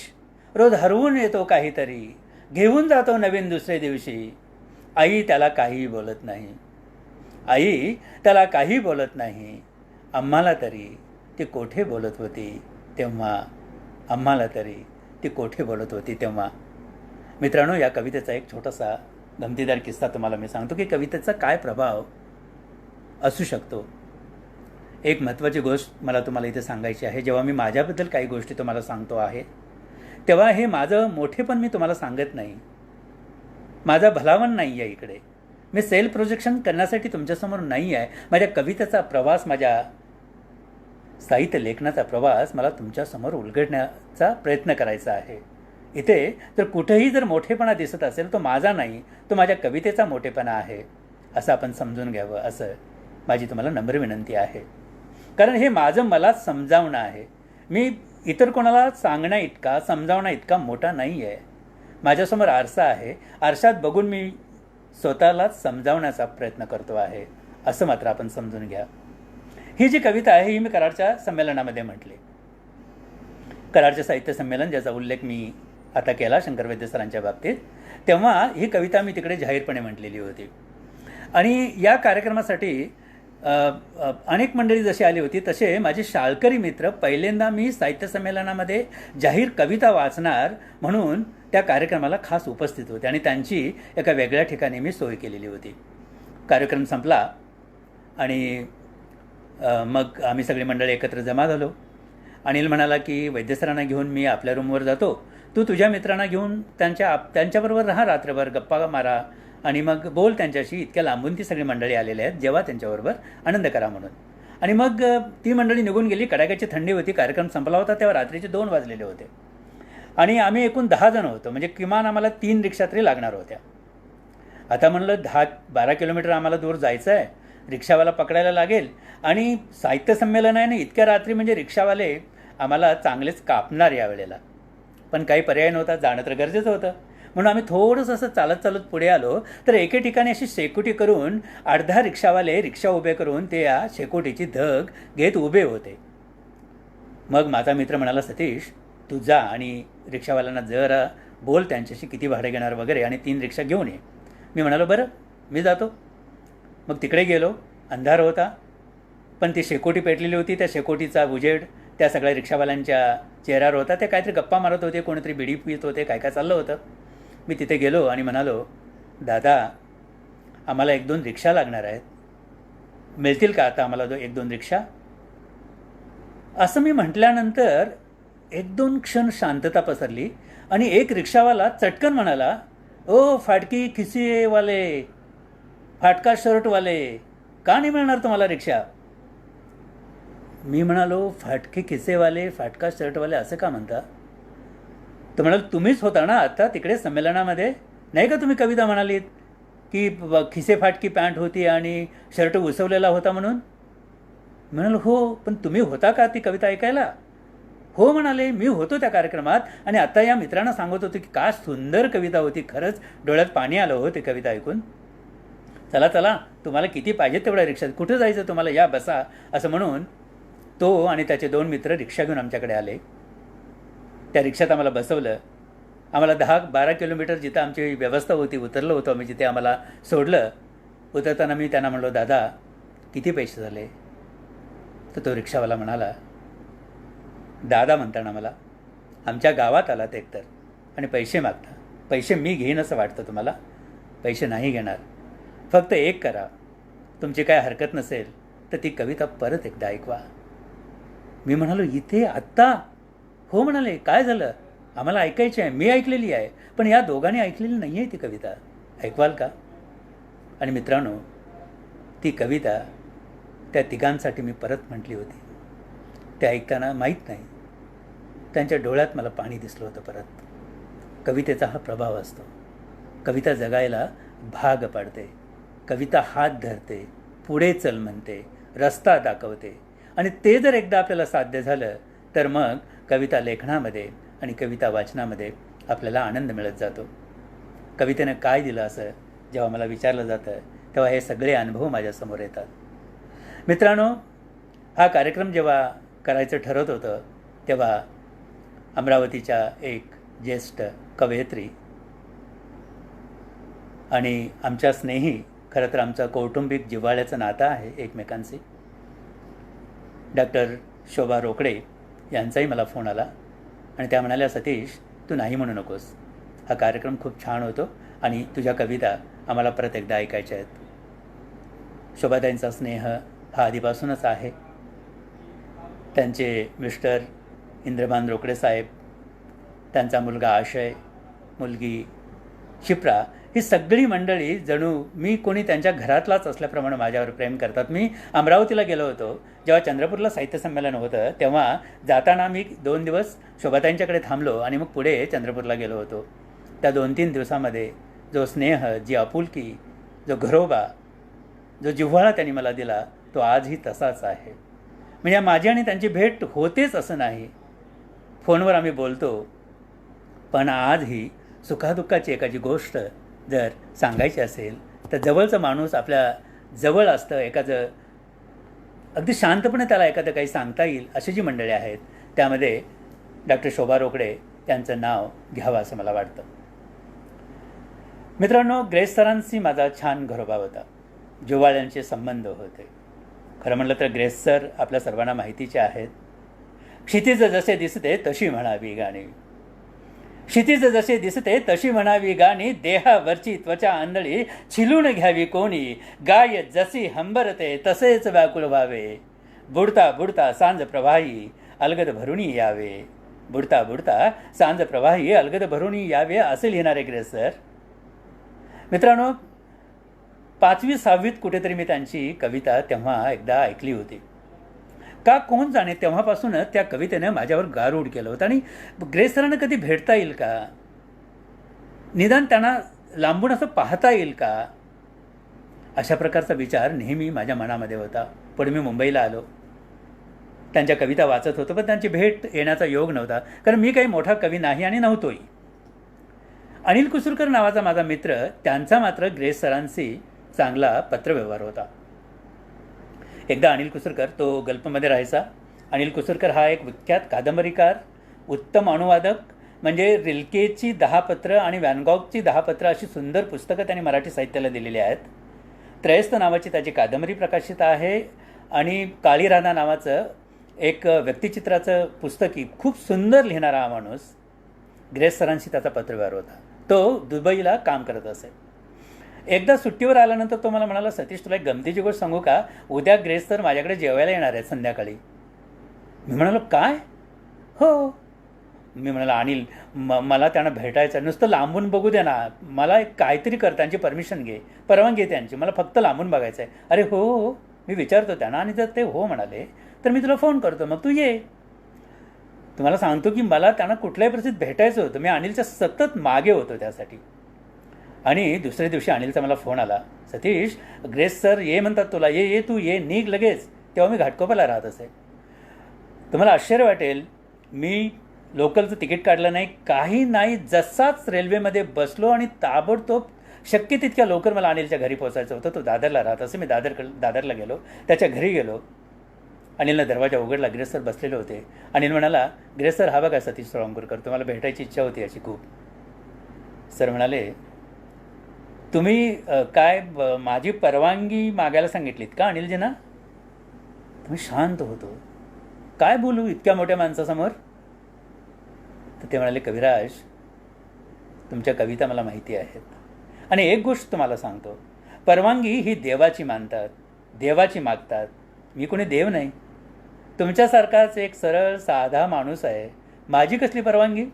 रोज हरवून येतो काहीतरी. घेऊन जातो नवीन दुसरे दिवशी. आई त्याला काही बोलत नाही. आई त्याला काही बोलत नाही. आम्हाला तरी ती कोठे बोलत होती तेव्हा. आम्हाला तरी ती कोठे बोलत होती तेव्हा. मित्रांनो, या कवितेचा एक छोटासा गमतीदार किस्सा तुम्हाला मी सांगतो की कवितेचा काय प्रभाव असू शकतो. एक महत्त्वाची गोष्ट मला तुम्हाला इथे सांगायची आहे. जेव्हा मी माझ्याबद्दल काही गोष्टी तुम्हाला सांगतो आहे तेव्हा हे माझं मोठेपण मी तुम्हाला सांगत नाही. माझा भलावण नाही आहे इकडे. मी सेल्फ प्रोजेक्शन करण्यासाठी तुमच्यासमोर नाही आहे. माझ्या कवितेचा प्रवास, माझ्या साहित्य लेखनाचा प्रवास मला तुमच्यासमोर उलगडण्याचा प्रयत्न करायचा आहे. इथे जर कुठेही जर मोठेपणा दिसत असेल तो माझा नाही, तो माझ्या कवितेचा मोठेपणा आहे असं आपण समजून घ्यावं, असं माझी तुम्हाला नम्र विनंती आहे. कारण हे माझं मलाच समजावणं आहे. मी इतर कोणाला सांगण्या इतका समजावणं इतका मोठा नाही आहे. माझ्यासमोर आरसा आहे. आरशात बघून मी स्वतःलाच समजावण्याचा प्रयत्न करतो आहे असं मात्र आपण समजून घ्या. ही जी कविता आहे ही मी कराडच्या संमेलनामध्ये म्हटली. कराडचे साहित्य संमेलन ज्याचा उल्लेख मी आता केला शंकर वैद्य सरांच्या बाबतीत, तेव्हा ही कविता मी तिकडे जाहीरपणे म्हटलेली होती. आणि या कार्यक्रमासाठी अनेक मंडळी जशी आली होती तसे माझे शाळकरी मित्र पहिल्यांदा मी साहित्य संमेलनामध्ये जाहीर कविता वाचणार म्हणून त्या कार्यक्रमाला खास उपस्थित होते आणि त्यांची एका वेगळ्या ठिकाणी मी सोय केलेली होती. कार्यक्रम संपला आणि मग आम्ही सगळी मंडळी एकत्र जमा झालो. अनिल म्हणाला की वैद्यसरांना घेऊन मी आपल्या रूमवर जातो, तू तुझ्या मित्रांना घेऊन त्यांच्याबरोबर राहा, रात्रभर गप्पा मारा आणि मग बोल त्यांच्याशी. इतक्या लांबून ती सगळी मंडळी आलेली आहेत, जेव्हा त्यांच्याबरोबर आनंद करा म्हणून. आणि मग ती मंडळी निघून गेली. कडाक्याची थंडी होती. कार्यक्रम संपला होता तेव्हा रात्रीचे 2 वाजलेले होते आणि आम्ही एकूण 10 जण होतो. म्हणजे किमान आम्हाला 3 रिक्षा तरी लागणार होत्या. आता म्हणलं 10-12 किलोमीटर आम्हाला दूर जायचं आहे, रिक्षावाला पकडायला लागेल आणि साहित्य संमेलन आहे ना, इतक्या रात्री म्हणजे रिक्षावाले आम्हाला चांगलेच कापणार यावेळेला. पण काही पर्याय नव्हता, जाणं तर गरजेचं होतं. म्हणून आम्ही थोडंसं असं चालत पुढे आलो तर एके ठिकाणी अशी शेकोटी करून 8-10 रिक्षावाले रिक्षा उभे करून ते या शेकोटीची धग घेत उभे होते. मग माझा मित्र म्हणाला, सतीश तू जा आणि रिक्षावाल्यांना जरा बोल त्यांच्याशी किती भाडे घेणार वगैरे आणि 3 रिक्षा घेऊन ये. मी म्हणालो बरं मी जातो. मग तिकडे गेलो. अंधार होता पण ती शेकोटी पेटलेली होती. त्या शेकोटीचा उजेड त्या सगळ्या रिक्षावाल्यांच्या चेहऱ्यावर होता. ते काहीतरी गप्पा मारत होते, कोणीतरी बिडी पित होते, काय काय चाललं होतं. मी तिथे गेलो आणि म्हणालो, दादा आम्हाला 1-2 रिक्षा लागणार आहेत, मिळतील का आता आम्हाला 1-2 रिक्षा. असं मी म्हटल्यानंतर 1-2 क्षण शांतता पसरली आणि एक रिक्षावाला चटकन म्हणाला, ओ फाटकी खिसेवाले, फाटका शर्टवाले, का नाही मिळणार तुम्हाला रिक्षा. मी म्हणालो, फाटके खिसेवाले फाटका शर्टवाले असं का म्हणता. तो म्हणाल, तुम्हीच होता ना आता तिकडे संमेलनामध्ये, नाही का तुम्ही कविता म्हणालीत की खिसे फाटकी पॅन्ट होती आणि शर्ट उसवलेला होता म्हणून. म्हणाल हो, पण तुम्ही होता का ती कविता ऐकायला. हो म्हणाले, मी होतो त्या कार्यक्रमात आणि आता या मित्रांना सांगत होतो की का सुंदर कविता होती. खरंच डोळ्यात पाणी आलं हो ती कविता ऐकून. चला चला तुम्हाला किती पाहिजे तेवढ्या रिक्षात, कुठं जायचं तुम्हाला, या बसा असं म्हणून तो आणि त्याचे 2 मित्र रिक्षा घेऊन आमच्याकडे आले. त्या रिक्षात आम्हाला बसवलं. आम्हाला 10-12 किलोमीटर जिथं आमची व्यवस्था होती उतरलो होतो आम्ही, जिथे आम्हाला सोडलं. उतरताना मी त्यांना म्हणलो, दादा किती पैसे झाले. तर तो रिक्षावाला म्हणाला, दादा म्हणताना मला आमच्या गावात आलात एकतर आणि पैसे मागता. पैसे मी घेईन असं वाटतं तुम्हाला? पैसे नाही घेणार. फक्त एक करा, तुमची काय हरकत नसेल तर ती कविता परत एकदा ऐकवा. मी म्हणालो, इथे आत्ता? हो म्हणाले. काय झालं? आम्हाला ऐकायची आहे, मी ऐकलेली आहे, पण या दोघांनी ऐकलेली नाही आहे ती कविता, ऐकवाल का? आणि मित्रांनो, ती कविता त्या तिघांसाठी मी परत म्हटली होती. ते ऐकताना माहीत नाही, त्यांच्या डोळ्यात मला पाणी दिसलं होतं परत. कवितेचा हा प्रभाव असतो. कविता जगायला भाग पाडते. कविता हात धरते, पुढे चल म्हणते, रस्ता दाखवते. आणि ते जर एकदा आपल्याला साध्य झालं तर मग कविता लेखनामध्ये आणि कविता वाचनामध्ये आपल्याला आनंद मिळत जातो. कवितेनं काय दिलं असं जेव्हा मला विचारलं जातं तेव्हा हे सगळे अनुभव माझ्यासमोर येतात. मित्रांनो, हा कार्यक्रम जेव्हा करायचं ठरत होतं तेव्हा अमरावतीच्या एक ज्येष्ठ कवयित्री आणि आमच्या स्नेही, खरं तर आमचं कौटुंबिक जिव्हाळ्याचं नातं आहे एकमेकांशी, डॉक्टर शोभा रोकडे यांचाही मला फोन आला आणि त्या म्हणाल्या, सतीश तू नाही म्हणू नकोस, हा कार्यक्रम खूप छान होतो आणि तुझ्या कविता आम्हाला परत एकदा ऐकायच्या आहेत. शोभाताईंचा स्नेह हा आधीपासूनच आहे. त्यांचे मिस्टर इंद्रभान रोकडे साहेब, त्यांचा मुलगा आशय, मुलगी शिप्रा, ही सगळी मंडळी जणू मी कोणी त्यांच्या घरातलाच असल्याप्रमाणे माझ्यावर प्रेम करतात. मी अमरावतीला गेलो होतो जेव्हा चंद्रपूरला साहित्य संमेलन होतं तेव्हा जाताना मी 2 दिवस शोभाताईंच्याकडे थांबलो आणि मग पुढे चंद्रपूरला गेलो होतो. त्या 2-3 दिवसामध्ये जो स्नेह, जी आपुलकी, जो घरोबा, जो जिव्हाळा त्यांनी मला दिला तो आजही तसाच आहे. म्हणजे माझी आणि त्यांची भेट होतेच असं नाही, फोनवर आम्ही बोलतो, पण आजही सुखादुःखाची एखादी गोष्ट जर सांगायची असेल तर जवळचा माणूस आपल्या जवळ असतं, एखादं अगदी शांतपणे त्याला एखादं काही सांगता येईल अशी जी मंडळी आहेत त्यामध्ये डॉक्टर शोभा रोकडे यांचं नाव घ्यावं असं मला वाटतं. मित्रांनो, ग्रेस सरांशी माझा छान घरोबा होता, जिव्हाळ्यांचे संबंध होते. खरं म्हटलं तर ग्रेस सर आपल्या सर्वांना माहितीचे आहेत. क्षितिज जसे दिसते तशी म्हणावी गाणी, क्षितिज जसे दिसते तशी म्हणावी गाणी, देहावरची त्वचा आंधळी छिलून घ्यावी कोणी, गाय जशी हंबरते तसेच व्याकुळ व्हावे, बुडता बुडता सांज प्रवाही अलगद भरुणी यावे, बुडता बुडता सांज प्रवाही अलगद भरुणी यावे असे लिहिणारे ग्रेस सर. मित्रांनो, 5वी-6वीत कुठेतरी मी त्यांची कविता तेव्हा एकदा ऐकली होती. का कोण जाणे, तेव्हापासूनच त्या कवितेनं माझ्यावर गारूड केलं होतं. आणि ग्रेस सरांना कधी भेटता येईल का, निदान त्यांना लांबून असं पाहता येईल का, अशा प्रकारचा विचार नेहमी माझ्या मनामध्ये होता. पुढे मी मुंबईला आलो, त्यांच्या कविता वाचत होतो, पण त्यांची भेट येण्याचा योग नव्हता, कारण मी काही मोठा कवी नाही आणि नव्हतोही. अनिल कुसुरकर नावाचा माझा मित्र, त्यांचा मात्र ग्रेस सरांशी चांगला पत्रव्यवहार होता. एकदा अनिल कुसुरकर, तो गल्फमध्ये राहायचा. अनिल कुसुरकर हा एक विख्यात कादंबरीकार, उत्तम अनुवादक, म्हणजे रिल्केची 10 पत्र आणि वॅनगॉगची 10 पत्र अशी सुंदर पुस्तकं त्यांनी मराठी साहित्याला दिलेली आहेत. त्रयस्थ नावाची त्याची कादंबरी प्रकाशित आहे आणि काळी राधा नावाचं एक व्यक्तिचित्राचं पुस्तकी खूप सुंदर लिहिणारा हा माणूस. ग्रेस सरांशी त्याचा पत्रव्यवहार होता. तो दुबईला काम करत असे. एकदा सुट्टीवर आल्यानंतर तो मला म्हणाला, सतीश तुला एक गमतीची गोष्ट सांगू का, उद्या ग्रेस सर माझ्याकडे जेवायला येणार आहेत संध्याकाळी. मी म्हणालो, काय? हो. मी म्हणाला, अनिल मला त्यांना भेटायचं, नुसतं लांबून बघू दे ना, मला एक काहीतरी कर, त्यांची परमिशन घे, परवानगी त्यांची, मला फक्त लांबून बघायचं आहे. अरे हो हो, मी विचारतो त्यांना, आणि जर ते हो म्हणाले तर मी तुला फोन करतो, मग तू ये. तुम्हाला सांगतो की मला त्यांना कुठल्याही परिस्थितीत भेटायचं होतं. मी अनिलच्या सतत मागे होतो त्यासाठी. आणि दुसऱ्या दिवशी अनिलचा मला फोन आला, सतीश ग्रेस सर ये म्हणतात तुला, ये ये तू ये, निघ लगेच. तेव्हा मी घाटकोपरला राहत असे. तुम्हाला आश्चर्य वाटेल, मी लोकलचं तिकीट काढलं नाही, काही नाही, जसाच रेल्वेमध्ये बसलो आणि ताबडतोब शक्य तितक्या लवकर मला अनिलच्या घरी पोहोचायचं होतं. तो दादरला राहत असे. मी दादरला गेलो, त्याच्या घरी गेलो. अनिलनं दरवाजा उघडला, ग्रेस सर बसलेले होते. अनिल म्हणाला, ग्रेस सर हा बघा सतीश सोळंकरकर, तुम्हाला भेटायची इच्छा होती अशी खूप. सर म्हणाले, तुम्ही काय माझी परवानगी मागायला सांगितलीत का अनिलजींना? तुम्ही शांत होतो, काय बोलू इतक्या मोठ्या माणसासमोर. तर ते म्हणाले, कविराज, तुमच्या कविता मला माहिती आहेत आणि एक गोष्ट तुम्हाला सांगतो, परवानगी ही देवाची मानतात, देवाची मागतात. मी कोणी देव नाही, तुमच्यासारखाच एक सरळ साधा माणूस आहे. माझी कसली परवानगी?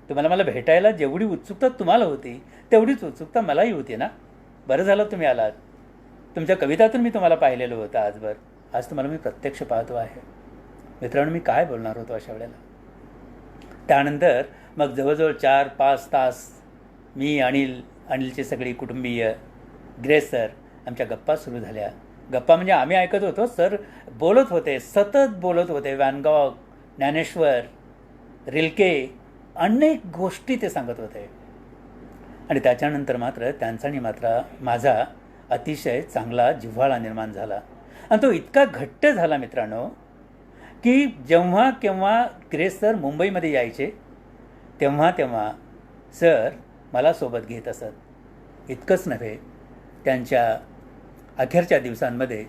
तुम्हाला मला भेटायला जेवढी उत्सुकता तुम्हाला होती तेवढीच उत्सुकता मलाही होती ना. बरं झालं तुम्ही आलात. तुमच्या कवितातून मी तुम्हाला पाहिलेलं होतं आजवर. आज तुम्हाला मी प्रत्यक्ष पाहतो आहे. मित्रांनो, मी काय बोलणार होतो अशा वेळेला? त्यानंतर मग जवळजवळ 4-5 तास मी, अनिलचे सगळी कुटुंबीय, ग्रेस सर, आमच्या गप्पा सुरू झाल्या. गप्पा म्हणजे आम्ही ऐकत होतो, सर बोलत होते, सतत बोलत होते. वॅन गॉग, ज्ञानेश्वर, रिल्के, अनेक गोष्टी ते सांगत होते. आणि त्याच्यानंतर मात्र त्यांचानी मात्र माझा अतिशय चांगला जिव्हाळा निर्माण झाला. आणि तो इतका घट्ट झाला मित्रांनो, की जेव्हा केव्हा ग्रेस सर मुंबईमध्ये यायचे तेव्हा सर मला सोबत घेत असत. इतकंच नव्हे, त्यांच्या अखेरच्या दिवसांमध्ये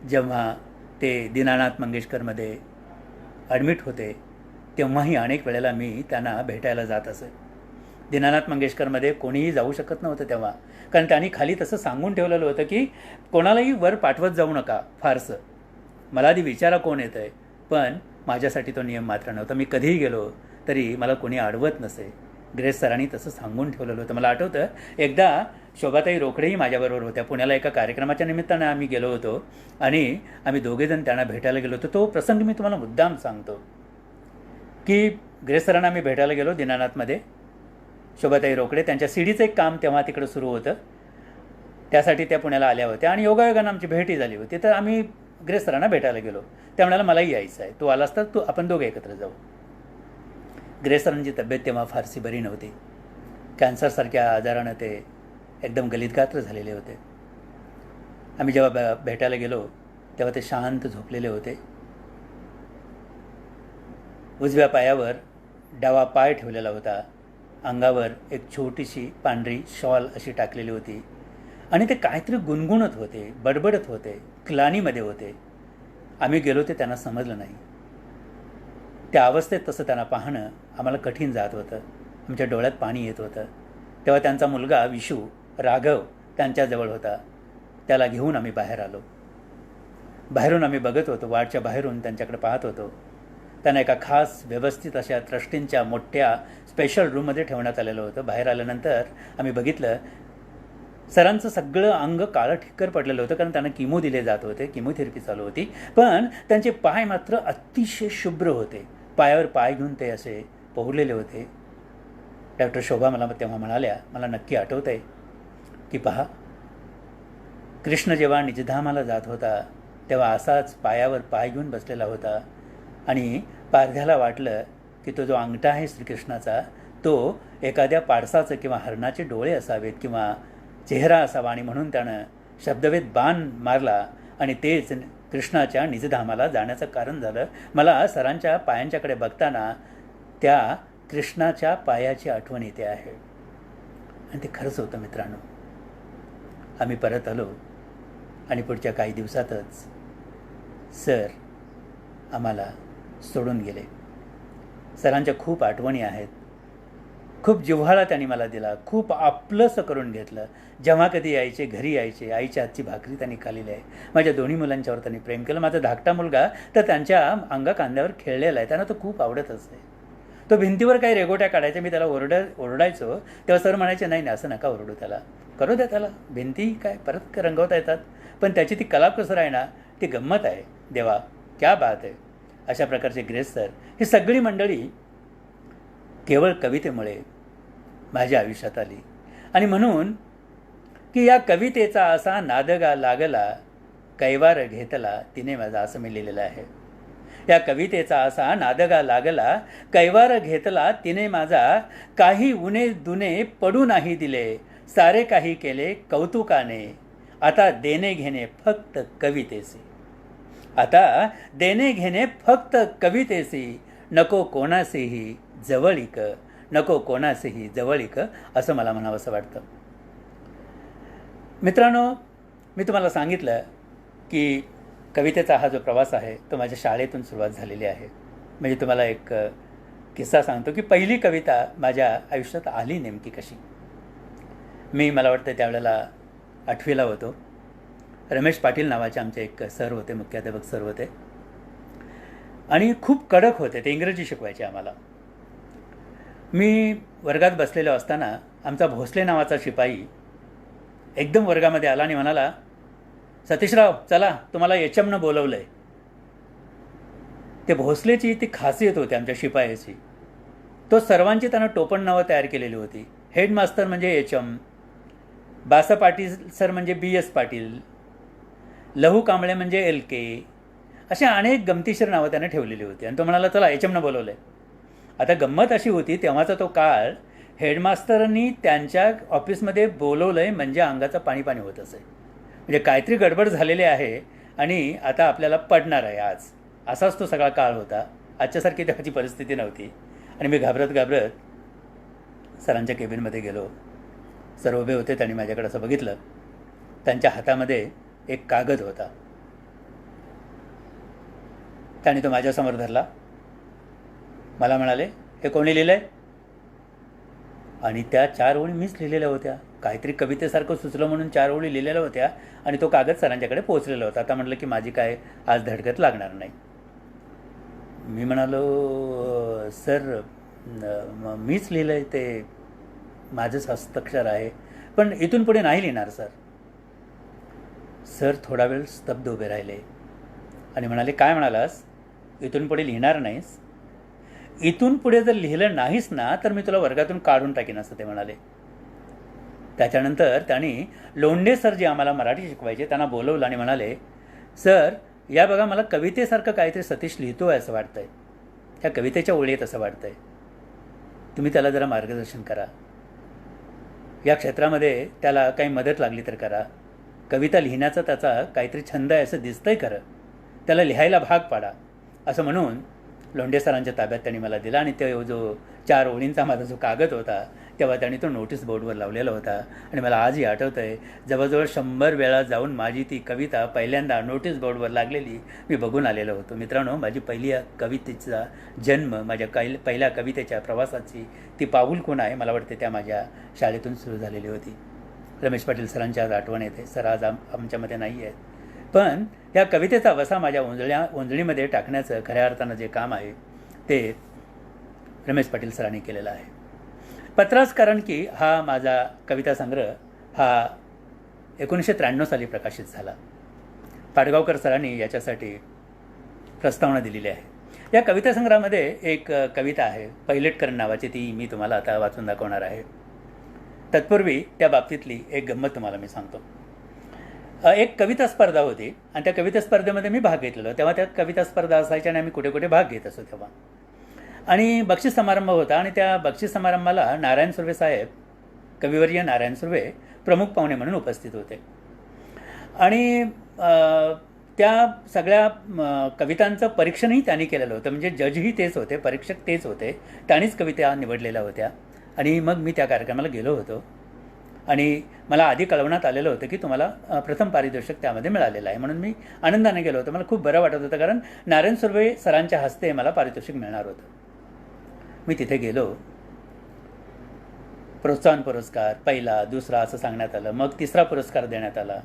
जेव्हा ते दीनानाथ मंगेशकरमध्ये ॲडमिट होते तेव्हाही अनेक वेळेला मी त्यांना भेटायला जात असे. दीनानाथ मंगेशकरमध्ये कोणीही जाऊ शकत नव्हतं तेव्हा, कारण त्यांनी खाली तसं सांगून ठेवलेलं होतं की कोणालाही वर पाठवत जाऊ नका फारसं. मला आधी विचारा कोण येतं आहे, पण माझ्यासाठी तो नियम मात्र नव्हता. मी कधीही गेलो तरी मला कोणी अडवत नसे. ग्रेस सरांनी तसं सांगून ठेवलेलं होतं. मला आठवतं एकदा शोभाताई रोकडेही माझ्याबरोबर होत्या. पुण्याला एका कार्यक्रमाच्या निमित्तानं आम्ही गेलो होतो आणि आम्ही दोघेजण त्यांना भेटायला गेलो होतो. तो प्रसंग मी तुम्हाला मुद्दाम सांगतो की ग्रेस सरांना आम्ही भेटायला गेलो दीनानाथमध्ये. शोभाताई रोकडे, त्यांच्या सीडीचं एक काम तेव्हा तिकडं सुरू होतं, त्यासाठी त्या पुण्याला आल्या होत्या आणि योगायोगानं आमची भेटी झाली होती. तर आम्ही ग्रेस सरांना भेटायला गेलो. त्या म्हणाला, मलाही यायचं आहे, तू आलास तर आपण दोघे एकत्र जाऊ. ग्रेस सरांची तब्येत तेव्हा फारशी बरी नव्हती. कॅन्सरसारख्या आजारानं ते एकदम गलितगात्र झालेले होते. आम्ही जेव्हा भेटायला गेलो तेव्हा ते शांत झोपलेले होते. उजव्या पायावर डावा पाय ठेवलेला होता. अंगावर एक छोटीशी पांढरी शॉल अशी टाकलेली होती आणि ते काहीतरी गुणगुणत होते, बडबडत होते, क्लानीमध्ये होते. आम्ही गेलो ते त्यांना समजलं नाही. त्या अवस्थेत तसं त्यांना पाहणं आम्हाला कठीण जात होतं. आमच्या डोळ्यात पाणी येत होतं. तेव्हा त्यांचा मुलगा विशू, राघव त्यांच्याजवळ होता. त्याला घेऊन आम्ही बाहेर आलो. बाहेरून आम्ही बघत होतो, वार्डच्या बाहेरून त्यांच्याकडे पाहत होतो. त्यांना एका खास व्यवस्थित अशा ट्रस्टींच्या मोठ्या स्पेशल रूममध्ये ठेवण्यात आलेलं होतं. बाहेर आल्यानंतर आम्ही बघितलं सरांचं सगळं अंग काळं ठिक्कर पडलेलं होतं, कारण त्यांना किमो दिले जात होते, किमोथेरपी चालू होती. पण त्यांचे पाय मात्र अतिशय शुभ्र होते. पायावर पाय घेऊन ते असे पोहलेले होते. डॉक्टर शोभा मला तेव्हा म्हणाल्या, मला नक्की आठवतं आहे की पहा, कृष्ण जेव्हा निजधामाला जात होता तेव्हा असाच पायावर पाय घेऊन बसलेला होता आणि पारध्याला वाटलं की तो जो अंगठा आहे श्रीकृष्णाचा तो एखाद्या पाडसाचं किंवा हरणाचे डोळे असावेत किंवा चेहरा असावा, आणि म्हणून त्यानं शब्दवेद बाण मारला आणि तेच कृष्णाच्या निजधामाला जाण्याचं कारण झालं. मला सरांच्या पायांच्याकडे बघताना त्या कृष्णाच्या पायाची आठवण येते आहे. आणि ते खरंच होतं मित्रांनो. आम्ही परत आलो आणि पुढच्या काही दिवसातच सर आम्हाला सोडून गेले. सरांच्या खूप आठवणी आहेत. खूप जिव्हाळा त्यांनी मला दिला, खूप आपलंसं करून घेतलं. जेव्हा कधी यायचे, घरी यायचे, आईच्या हातची भाकरी त्यांनी खाल्लेली आहे. माझ्या दोन्ही मुलांच्यावर त्यांनी प्रेम केलं. माझा धाकटा मुलगा तर त्यांच्या अंगा कांद्यावर खेळलेला आहे, त्यांना तो खूप आवडत असते. तो भिंतीवर काही रेगोट्या काढायच्या, मी त्याला ओरडायचो तेव्हा सर म्हणायचे, नाही असं नका ओरडू, त्याला करू द्या, त्याला भिंती काय परत रंगवता येतात. पण त्याची ती कला कसर आहे ना, ती गंमत आहे. देवा क्या बात आहे. अशा प्रकारचे ग्रेस सर, ही सगळी मंडळी केवळ कवितेमुळे माझ्या आयुष्यात आली. आणि म्हणून की या कवितेचा असा नादगा लागला, कैवार घेतला तिने माझा, असं मी लिहिलेलं आहे. या कवितेचा असा नादगा लागला, कैवार घेतला तिने माझा, काही उणे दुने पडू नाही दिले, सारे काही केले कौतुकाने, आता देणे घेणे फक्त कवितेसी. आता देणे घेणे फक्त कवितेसी, नको कोणासेही जवळीक, नको कोणासेही जवळीक, असं मला म्हणावंसं वाटतं. मित्रांनो, मी तुम्हाला सांगितलं की कवितेचा हा जो प्रवास आहे तो माझ्या शाळेतून सुरुवात झालेली आहे. म्हणजे तुम्हाला एक किस्सा सांगतो की पहिली कविता माझ्या आयुष्यात आली नेमकी कशी. मला वाटतं त्यावेळेला 8वीला होतो. रमेश पाटील नावाचे आमचे एक सर होते, मुख्याध्यापक सर होते आणि खूप कडक होते. ते इंग्रजी शिकवायचे आम्हाला. मी वर्गात बसलेलो असताना आमचा भोसले नावाचा शिपाई एकदम वर्गामध्ये आला आणि म्हणाला, सतीशराव चला तुम्हाला HMनं बोलवलं आहे. ते भोसलेची ती खासियत होती आमच्या शिपायाची. तो सर्वांची त्यानं टोपण नावं तयार केलेली होती. हेडमास्तर म्हणजे HM, बासा पाटील सर म्हणजे BS पाटील, लहू कांबळे म्हणजे LK, अशा अनेक गमतीशीर नावं त्यानं ठेवलेली होती. आणि तो म्हणाला चला HMनं बोलवलं आहे. आता गंमत अशी होती तेव्हाचा तो काळ, हेडमास्तरांनी त्यांच्या ऑफिसमध्ये बोलवलं आहे म्हणजे अंगाचं पाणी पाणी होत असे. म्हणजे काहीतरी गडबड झालेली आहे आणि आता आपल्याला पडणार आहे आज, असाच तो सगळा काळ होता. आजच्यासारखी तेव्हाची परिस्थिती नव्हती. आणि मी घाबरत घाबरत सरांच्या केबिनमध्ये गेलो. सर उभे होते. त्यांनी माझ्याकडे असं बघितलं. त्यांच्या हातामध्ये एक कागद होता. त्यांनी तो माझ्यासमोर धरला. मला म्हणाले, हे कोणी लिहिलं आहे? आणि त्या 4 ओळी मीच लिहिलेल्या होत्या. काहीतरी कवितेसारखं सुचलं म्हणून 4 ओळी लिहिलेल्या होत्या आणि तो कागद सरांच्याकडे पोहोचलेला होता. आता म्हटलं की माझी काय आज धडकत लागणार नाही. मी म्हणालो, सर मीच लिहिलं आहे, ते माझंच हस्ताक्षर आहे, पण इथून पुढे नाही लिहिणार सर. सर थोडा वेळ स्तब्ध उभे राहिले आणि म्हणाले, काय म्हणालास? इथून पुढे लिहिणार नाहीस? इथून पुढे जर लिहिलं नाहीस ना तर मी तुला वर्गातून काढून टाकीन असं ते म्हणाले. त्याच्यानंतर त्यांनी लोंढे सर जे आम्हाला मराठी शिकवायचे त्यांना बोलवलं आणि म्हणाले, सर या बघा मला कवितेसारखं काहीतरी सतीश लिहितो आहे असं वाटतंय, त्या कवितेच्या ओळी आहेत असं वाटतंय, तुम्ही त्याला जरा मार्गदर्शन करा, या क्षेत्रामध्ये त्याला काही मदत लागली तर करा, कविता लिहिण्याचा त्याचा काहीतरी छंद आहे असं दिसतंय खरं, त्याला लिहायला भाग पाडा असं म्हणून लोंढे सरांच्या ताब्यात त्यांनी मला दिला. आणि तो जो 4 ओळींचा माझा जो कागद होता तेव्हा त्यांनी तो नोटीस बोर्डवर लावलेला होता. आणि मला आजही आठवतं आहे, जवळजवळ 100 वेळा जाऊन माझी ती कविता पहिल्यांदा नोटीस बोर्डवर लागलेली मी बघून आलेलो होतो. मित्रांनो, माझी पहिली कवितेचा जन्म, माझ्या पहिल्या कवितेच्या प्रवासाची ती पाऊल कोण आहे, मला वाटते त्या माझ्या शाळेतून सुरू झालेली होती. रमेश पाटील सरांची आज आठवण येते. सर आज आमच्यामध्ये नाही आहेत, पण या कवितेचा वसा माझ्या ओंजळीमध्ये टाकण्याचं खऱ्या अर्थानं जे काम आहे ते रमेश पाटील सरांनी केलेलं आहे. पत्रास कारण की हा माझा कविता संग्रह हा 1993 साली प्रकाशित झाला. पाडगावकर सरांनी याच्यासाठी प्रस्तावना दिलेली आहे. या कविता संग्रहामध्ये एक कविता आहे पैलटकर नावाची, ती मी तुम्हाला आता वाचून दाखवणार आहे. तत्पूर्वी त्या बाबतीतली एक गंमत तुम्हाला मी सांगतो. एक कविता स्पर्धा होती आणि त्या कविता स्पर्धेमध्ये मी भाग घेतलेलो. तेव्हा त्या कविता स्पर्धा असायच्या आणि आम्ही कुठे कुठे भाग घेत असतो तेव्हा. आणि बक्षीस समारंभ होता आणि त्या बक्षीस समारंभाला नारायण सुर्वे साहेब, कविवर्य नारायण सुर्वे प्रमुख पाहुणे म्हणून उपस्थित होते. आणि त्या सगळ्या कवितांचं परीक्षणही त्यांनी केलेलं होतं. म्हणजे जजही तेच होते, परीक्षक तेच होते, त्यांनीच कविता निवडलेल्या होत्या. आणि मग मी त्या कार्यक्रमाला गेलो होतो आणि मला आधी कळवण्यात आलेलं होतं की तुम्हाला प्रथम पारितोषिक त्यामध्ये मिळालेलं आहे. म्हणून मी आनंदाने गेलो होतो. मला खूप बरं वाटत होतं, कारण नारायण सुर्वे सरांच्या हस्ते मला पारितोषिक मिळणार होतं. मी तिथे गेलो. प्रोत्साहन पुरस्कार पहिला, दुसरा असं सांगण्यात आलं. मग 3रा पुरस्कार देण्यात आला,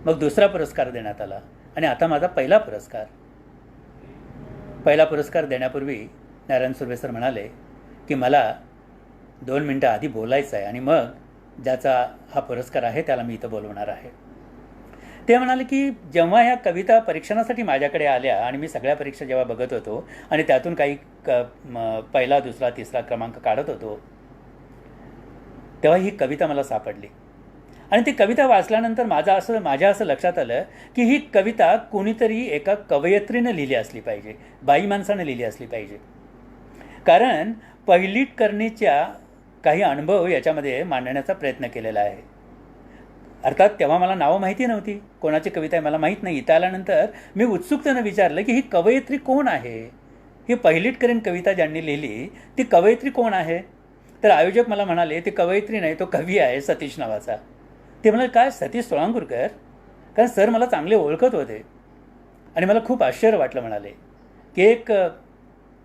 मग 2रा पुरस्कार देण्यात आला आणि आता माझा पहिला पुरस्कार. पहिला पुरस्कार देण्यापूर्वी नारायण सुर्वे सर म्हणाले की मला 2 मिनटं आधी बोलायचं आहे आणि मग ज्याचा हा पुरस्कार आहे त्याला मी इथं बोलवणार आहे. ते म्हणाले की जेव्हा ह्या कविता परीक्षणासाठी माझ्याकडे आल्या आणि मी सगळ्या परीक्षा जेव्हा बघत होतो आणि त्यातून काही पहिला, दुसरा, 3रा क्रमांक काढत होतो, तेव्हा ही कविता मला सापडली. आणि ती कविता वाचल्यानंतर माझ्या असं लक्षात आलं की ही कविता कोणीतरी एका कवयित्रीनं लिहिली असली पाहिजे, बाई माणसानं लिहिली असली पाहिजे. कारण पैलटकरणीच्या काही अनुभव याच्यामध्ये मांडण्याचा प्रयत्न केलेला आहे. अर्थात तेव्हा मला नावं माहिती नव्हती, कोणाची कविता आहे मला माहीत नाही. इथं आल्यानंतर मी उत्सुकतेनं विचारलं की ही कवयित्री कोण आहे, ही पैलटकरीण कविता ज्यांनी लिहिली ती कवयित्री कोण आहे. तर आयोजक मला म्हणाले ती कवयित्री नाही, तो कवी आहे सतीश नावाचा. ते म्हणाले काय सतीश सोळांकूरकर? कारण सर मला चांगले ओळखत होते आणि मला खूप आश्चर्य वाटलं. म्हणाले की एक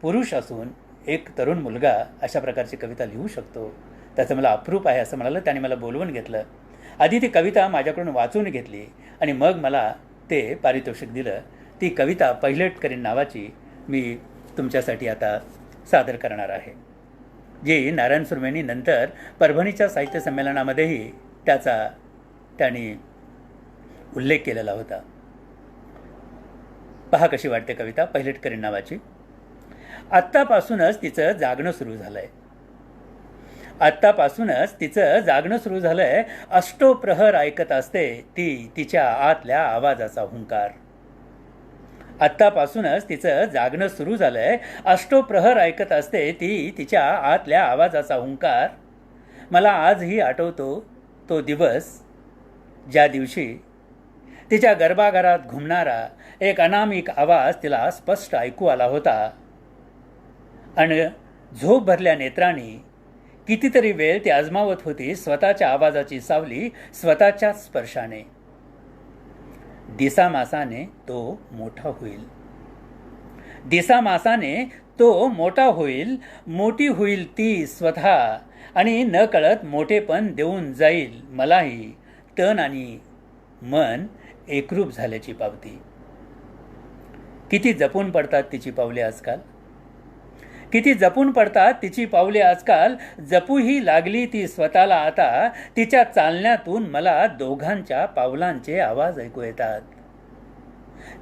पुरुष असून, एक तरुण मुलगा अशा प्रकारची कविता लिहू शकतो, त्याचं मला अप्रूप आहे असं म्हणालं. त्याने मला बोलवून घेतलं. आधी ती कविता माझ्याकडून वाचून घेतली आणि मग मला ते पारितोषिक दिलं. ती कविता पैलट करीन नावाची मी तुमच्यासाठी आता सादर करणार आहे, जी नारायण सुर्वेंनी नंतर परभणीच्या साहित्य संमेलनामध्येही त्यांनी उल्लेख केलेला होता. पहा कशी वाटते कविता, पैलट करीन नावाची. आत्तापासूनच तिचं जागणं सुरू झालंय. आत्तापासूनच तिचं जागणं सुरू झालंय. अष्टोप्रहर ऐकत असते ती तिच्या आतल्या आवाजाचा हुंकार. आत्तापासूनच तिचं जागणं सुरू झालंय. अष्टोप्रहर ऐकत असते ती तिच्या आतल्या आवाजाचा हुंकार. मला आजही आठवतो तो दिवस, ज्या दिवशी तिच्या गर्भाघरात घुमणारा एक अनामिक आवाज तिला स्पष्ट ऐकू आला होता आणि झोप भरल्या नेत्रांनी कितीतरी वेळ ती आजमावत होती स्वतःच्या आवाजाची सावली स्वतःच्या स्पर्शाने. दिसामासाने तो मोठा होईल. दिसामासाने तो मोठा होईल. मोठी होईल ती स्वतः आणि न कळत मोठेपण देऊन जाईल मलाही. तन आणि मन एकरूप झाल्याची पावती. किती जपून पडतात तिची पावले आजकाल. किती जपून पडतात तिची पावले आजकाल. जपूही लागली ती स्वतःला आता. तिच्या चालण्यातून मला दोघांच्या पावलांचे आवाज ऐकू येतात.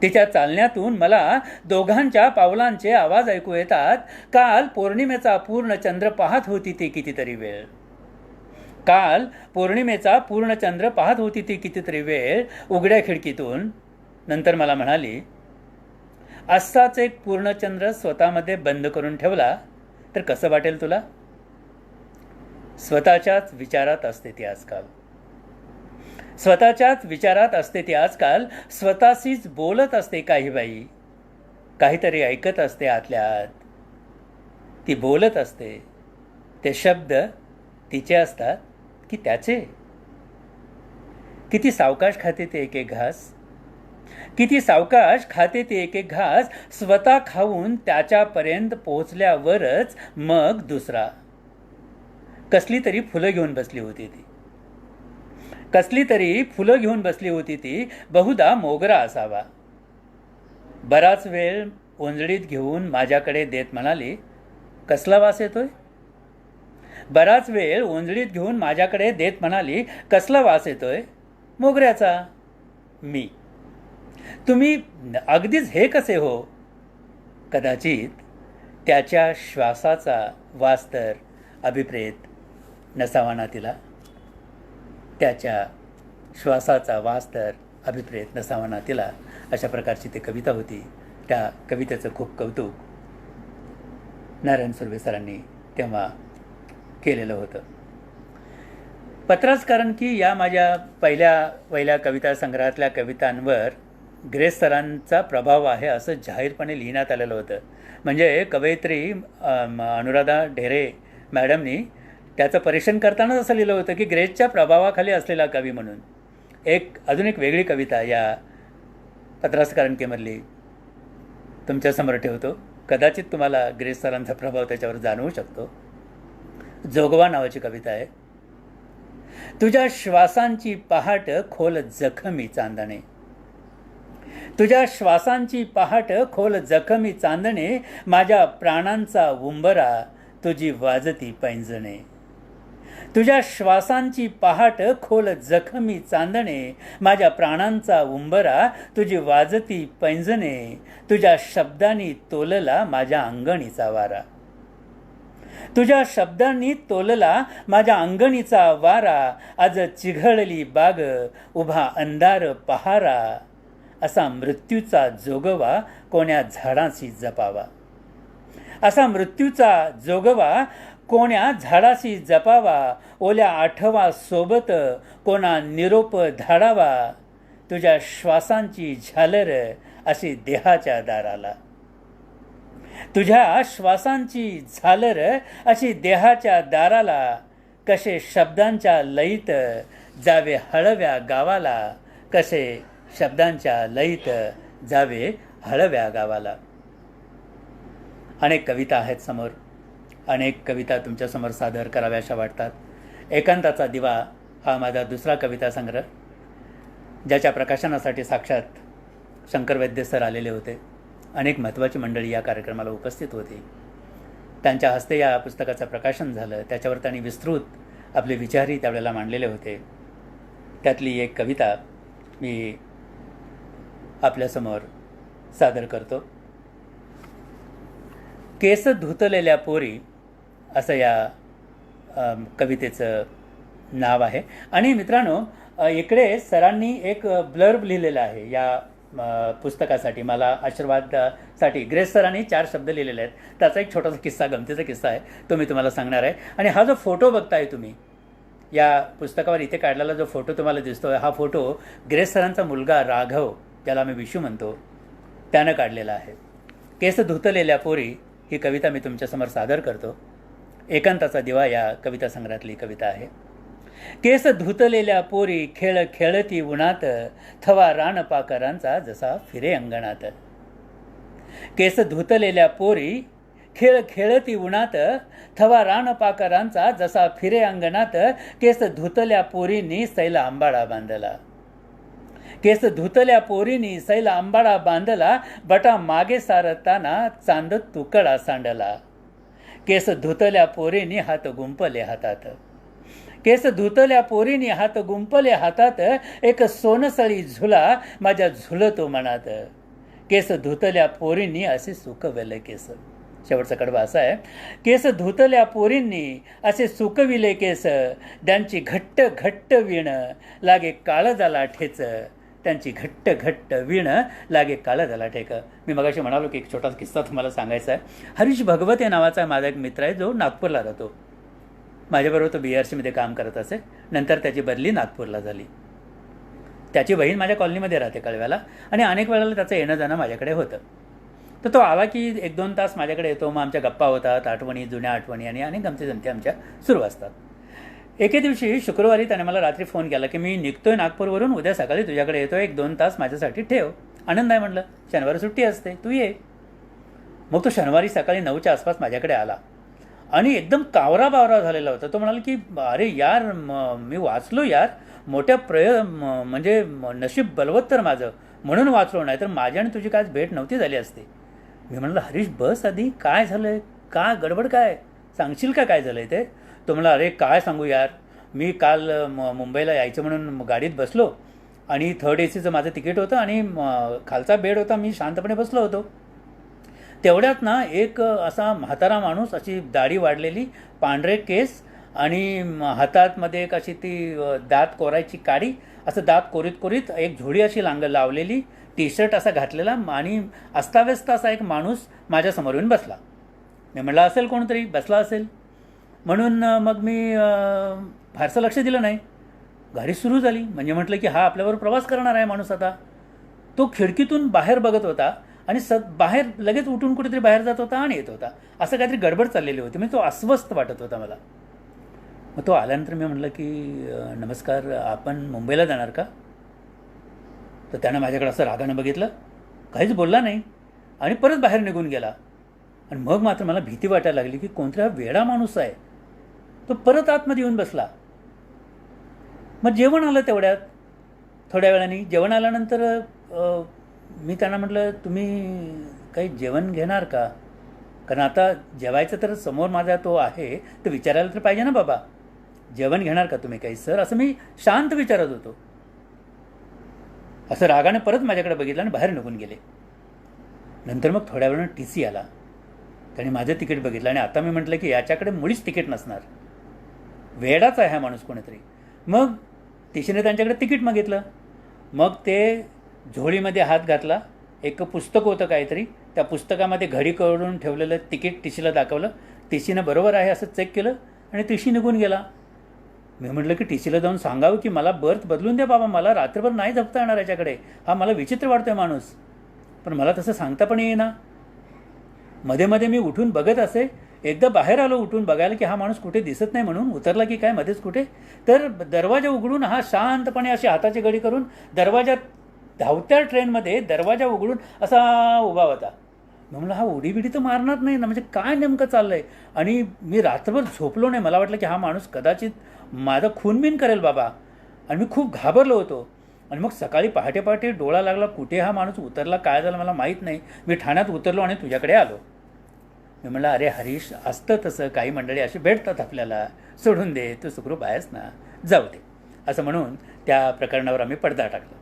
तिच्या चालण्यातून मला दोघांच्या पावलांचे आवाज ऐकू येतात. काल पौर्णिमेचा पूर्ण चंद्र पाहत होती ती कितीतरी वेळ. काल पौर्णिमेचा पूर्ण चंद्र पाहत होती ती कितीतरी वेळ उघड्या खिडकीतून. नंतर मला म्हणाली, असाच एक पूर्णचंद्र स्वतःमध्ये बंद करून ठेवला तर कसं वाटेल तुला. स्वतःच्याच विचारात असते ती आजकाल. स्वतःच्याच विचारात असते ती आजकाल. स्वतःशीच बोलत असते काही बाई. काहीतरी ऐकत असते आतल्या आत. ती बोलत असते. ते शब्द तिचे असतात की त्याचे. किती सावकाश खाते ते एक एक घास. किती सावकाश खाते ते एक एक घास. स्वतः खाऊन त्याच्यापर्यंत पोहोचल्यावरच मग दुसरा. कसली तरी फुलं घेऊन बसली होती ती. कसली तरी फुलं घेऊन बसली होती ती. बहुधा मोगरा असावा. बराच वेळ ओंजळीत घेऊन माझ्याकडे देत म्हणाली, कसला वास येतोय. बराच वेळ ओंजळीत घेऊन माझ्याकडे देत म्हणाली, कसला वास येतोय. मोगऱ्याचा. मी, तुम्ही अगदीच हे कसे हो. कदाचित त्याच्या श्वासाचा वास तर अभिप्रेत नसावा ना तिला. त्याच्या श्वासाचा वास तर अभिप्रेत नसावा ना तिला. अशा प्रकारची ती कविता होती. त्या कवितेचं खूप कौतुक नारायण सुर्वे सरांनी तेव्हा केलेलं होतं. पत्रास कारण की या माझ्या पहिल्या कविता संग्रहातल्या कवितांवर ग्रेस सरांचा प्रभाव आहे असं जाहीरपणे लिहिण्यात आलेलं होतं. म्हणजे कवयित्री अनुराधा ढेरे मॅडमनी त्याचं परीक्षण करतानाच असं लिहिलं होतं की ग्रेसच्या प्रभावाखाली असलेला कवी म्हणून. अजून एक वेगळी कविता या पत्रास कारणकेमधली तुमच्यासमोर ठेवतो. कदाचित तुम्हाला ग्रेस सरांचा प्रभाव त्याच्यावर जाणवू शकतो. जोगवा नावाची कविता आहे. तुझ्या श्वासांची पहाट खोल जखमी चांदणे. तुझ्या श्वासांची पहाट खोल जखमी चांदणे. माझ्या प्राणांचा उंबरा तुझी वाजती पैंजणे. तुझ्या श्वासांची पहाट खोल जखमी चांदणे. माझ्या प्राणांचा उंबरा तुझी वाजती पैंजणे. तुझ्या शब्दांनी तोलला माझ्या अंगणीचा वारा. तुझ्या शब्दांनी तोलला माझ्या अंगणीचा वारा. आज चिघळली बाग उभा अंधार पहारा. असा मृत्यूचा जोगवा कोण्या झाडाशी जपावा. असा मृत्यूचा जोगवा कोण्या झाडाशी जपावा. ओल्या आठवा सोबत कोणा निरोप धाडावा. तुझ्या श्वासांची झालर अशी देहाच्या दाराला. तुझ्या श्वासांची झालर अशी देहाच्या दाराला. कसे शब्दांच्या लयीत जावे हळव्या गावाला. कसे शब्दांच्या लयीत जावे हळव्या गावाला. अनेक कविता आहेत समोर. अनेक कविता तुमच्यासमोर सादर कराव्याशा वाटतात. एकांताचा दिवा हा माझा दुसरा कविता संग्रह, ज्याच्या प्रकाशनासाठी साक्षात शंकर वैद्य सर आलेले होते. अनेक महत्त्वाची मंडळी या कार्यक्रमाला उपस्थित होती. त्यांच्या हस्ते या पुस्तकाचं प्रकाशन झालं. त्याच्यावर त्यांनी विस्तृत आपले विचारही त्यावेळेला मांडलेले होते. त्यातली एक कविता मी आपल्यासमोर सादर करतो. केस धुतलेल्या पोरी असं या कवितेचं नाव आहे. आणि मित्रांनो, इकडे सरांनी एक ब्लर्ब लिहिलेला आहे या पुस्तकासाठी. मला आशीर्वादासाठी ग्रेस सरांनी 4 शब्द लिहिलेले आहेत. त्याचा एक छोटासा किस्सा, गमतीचा किस्सा आहे, तो मी तुम्हाला सांगणार आहे. आणि हा जो फोटो बघताय तुम्ही, या पुस्तकावर इथे काढलेला जो फोटो तुम्हाला दिसतोय, हा फोटो ग्रेस सरांचा मुलगा राघव, ज्याला मी विशू म्हणतो, त्यानं काढलेला आहे. केस धुतलेल्या पोरी ही कविता मी तुमच्यासमोर सादर करतो. एकांताचा दिवा या कविता संग्रहातली कविता आहे. केस धुतलेल्या पोरी खेळ खेळती उन्हात, थवा रानपाकरांचा जसा फिरे अंगणात. केस धुतलेल्या पोरी खेळ खेळती उन्हात, थवा रानपाकरांचा जसा फिरे अंगणात. केस धुतल्या पोरींनी सैला आंबाडा बांधला. केस धुतल्या पोरींनी सैला आंबाडा बांधला. बटा मागे सारताना चांद तुकडा सांडला. केस धुतल्या पोरींनी हात गुंपले हातात. केस धुतल्या पोरींनी हात गुंपले हातात. एक सोनसळी झुला माझ्या झुलतो मनात. केस धुतल्या पोरींनी असे सुकवले केस. शेवटचा कडवा असा आहे. केस धुतल्या पोरींनी असे सुकविले केस. त्यांची घट्ट घट्ट वीण लागे काळजाला ठेच. त्यांची घट्ट घट्ट वीण लागे काळजाला ठेक. मी मगाशी म्हणालो की एक छोटासा किस्सा तुम्हाला सांगायचा आहे. हरीश भगवते नावाचा माझा एक मित्र आहे, जो नागपूरला राहतो. माझ्याबरोबर तो BRCमध्ये काम करत असे. नंतर त्याची बदली नागपूरला झाली. त्याची बहीण माझ्या कॉलनीमध्ये राहते कळव्याला, आणि अनेक वेळेला त्याचं येणं जाणं माझ्याकडे होतं. तर तो आला की 1-2 तास माझ्याकडे येतो. मग आमच्या गप्पा होतात, आठवणी, जुन्या आठवणी, आणि अनेक गमती जमती आमच्या सुरू असतात. एके दिवशी शुक्रवारी त्याने मला रात्री फोन केला की मी निघतोय नागपूरवरून, उद्या सकाळी तुझ्याकडे येतोय, 1-2 तास माझ्यासाठी ठेव. आनंद आहे म्हणलं, शनिवारी सुट्टी असते, तू ये. मग तो शनिवारी सकाळी 9च्या आसपास माझ्याकडे आला आणि एकदम कावरा बावरा झालेला होता. तो म्हणाला की अरे यार, मी वाचलो यार, मोठ्या म्हणजे नशीब बलवत्तर माझं, म्हणून वाचलो, नाही तर माझी आणि तुझी काय भेट नव्हती झाली असते. मी म्हणलं हरीश बस आधी, काय झालंय, काय गडबड, काय सांगशील का, काय झालंय ते. तो म्हणला अरे काय सांगू यार, मी काल मुंबईला यायचं म्हणून गाडीत बसलो आणि 3rd ACचं माझं तिकीट होतं आणि खालचा बेड होता, मी शांतपणे बसलो होतो. तेवढ्यात ना एक असा म्हातारा माणूस, अशी दाढी वाढलेली, पांढरे केस, आणि हातातमध्ये एक अशी ती दात कोरायची काडी, असं दात कोरीत कोरीत एक झोळी अशी लावलेली, टी-शर्ट असा घातलेला, आणि अस्ताव्यस्त असा एक माणूस माझ्यासमोर येऊन बसला. मी म्हटलं असेल कोणतरी बसला असेल म्हणून मग मी फारसं लक्ष दिलं नाही. गाडी सुरू झाली म्हणजे म्हटलं की हा आपल्याबरोबर प्रवास करणार आहे माणूस. आता तो खिडकीतून बाहेर बघत होता आणि बाहेर लगेच उठून कुठेतरी बाहेर जात होता आणि येत होता. असं काहीतरी गडबड चाललेली होती. म्हणजे तो अस्वस्थ वाटत होता मला. मग तो आल्यानंतर मी म्हटलं की नमस्कार, आपण मुंबईला जाणार का. तर त्यानं माझ्याकडे असं रागानं बघितलं, काहीच बोलला नाही आणि परत बाहेर निघून गेला. आणि मग मात्र मला भीती वाटायला लागली की कोणतरी हा वेडा माणूस आहे. तो परत आतमध्ये येऊन बसला. मग जेवण आलं तेवढ्यात, थोड्या वेळाने जेवण आल्यानंतर मी त्यांना म्हटलं तुम्ही काही जेवण घेणार का, कारण आता जेवायचं तर समोर माझा तो आहे, तर विचारायला तर पाहिजे ना बाबा, जेवण घेणार का तुम्ही काही सर, असं मी शांत विचारत होतो. असं रागाने परत माझ्याकडे बघितलं आणि बाहेर निघून गेले. नंतर मग थोड्या वेळानं TC आला. त्याने माझं तिकीट बघितलं आणि आता मी म्हटलं की याच्याकडे मुळीच तिकीट नसणार, वेडाच आहे हा माणूस कोणीतरी. मग TCने त्यांच्याकडे तिकीट मागितलं. मग ते झोळीमध्ये हात घातला, एक पुस्तक होतं काहीतरी, त्या पुस्तकामध्ये घडी करून ठेवलेलं तिकीट TCला दाखवलं. TCनं बरोबर आहे असं चेक केलं आणि TC निघून गेला. मी म्हटलं की TCला जाऊन सांगावं की मला बर्थ बदलून द्या बाबा, मला रात्रभर नाही झोपता येणार याच्याकडे, हा मला विचित्र वाटतोय माणूस. पण मला तसं सांगता पण येईना. मध्ये मध्ये मी उठून बघत असे. एकदा बाहेर आलो उठून बघायला की हा माणूस कुठे दिसत नाही, म्हणून उतरला की काय मध्येच कुठे, तर दरवाजा उघडून हा शांतपणे अशी हाताची घडी करून दरवाजा, धावत्या ट्रेनमध्ये दरवाजा उघडून असा उभा होता. मग म्हणलं हा उडी बिडी तर मारणार नाही ना, म्हणजे काय नेमकं चाललं आहे. आणि मी रात्रभर झोपलो नाही. मला वाटलं की हा माणूस कदाचित माझा खूनबिन करेल बाबा. आणि मी खूप घाबरलो होतो. आणि मग सकाळी पहाटे पहाटे डोळा लागला, कुठे हा माणूस उतरला, काय झालं मला माहीत नाही. मी ठाण्यात उतरलो आणि तुझ्याकडे आलो. मी म्हणलं अरे हरीश, असतं तसं, काही मंडळी अशी भेटतात आपल्याला, सोडून दे, तू सुखरूप आहेस ना, जाऊ दे, असं म्हणून त्या प्रकरणावर आम्ही पडदा टाकला.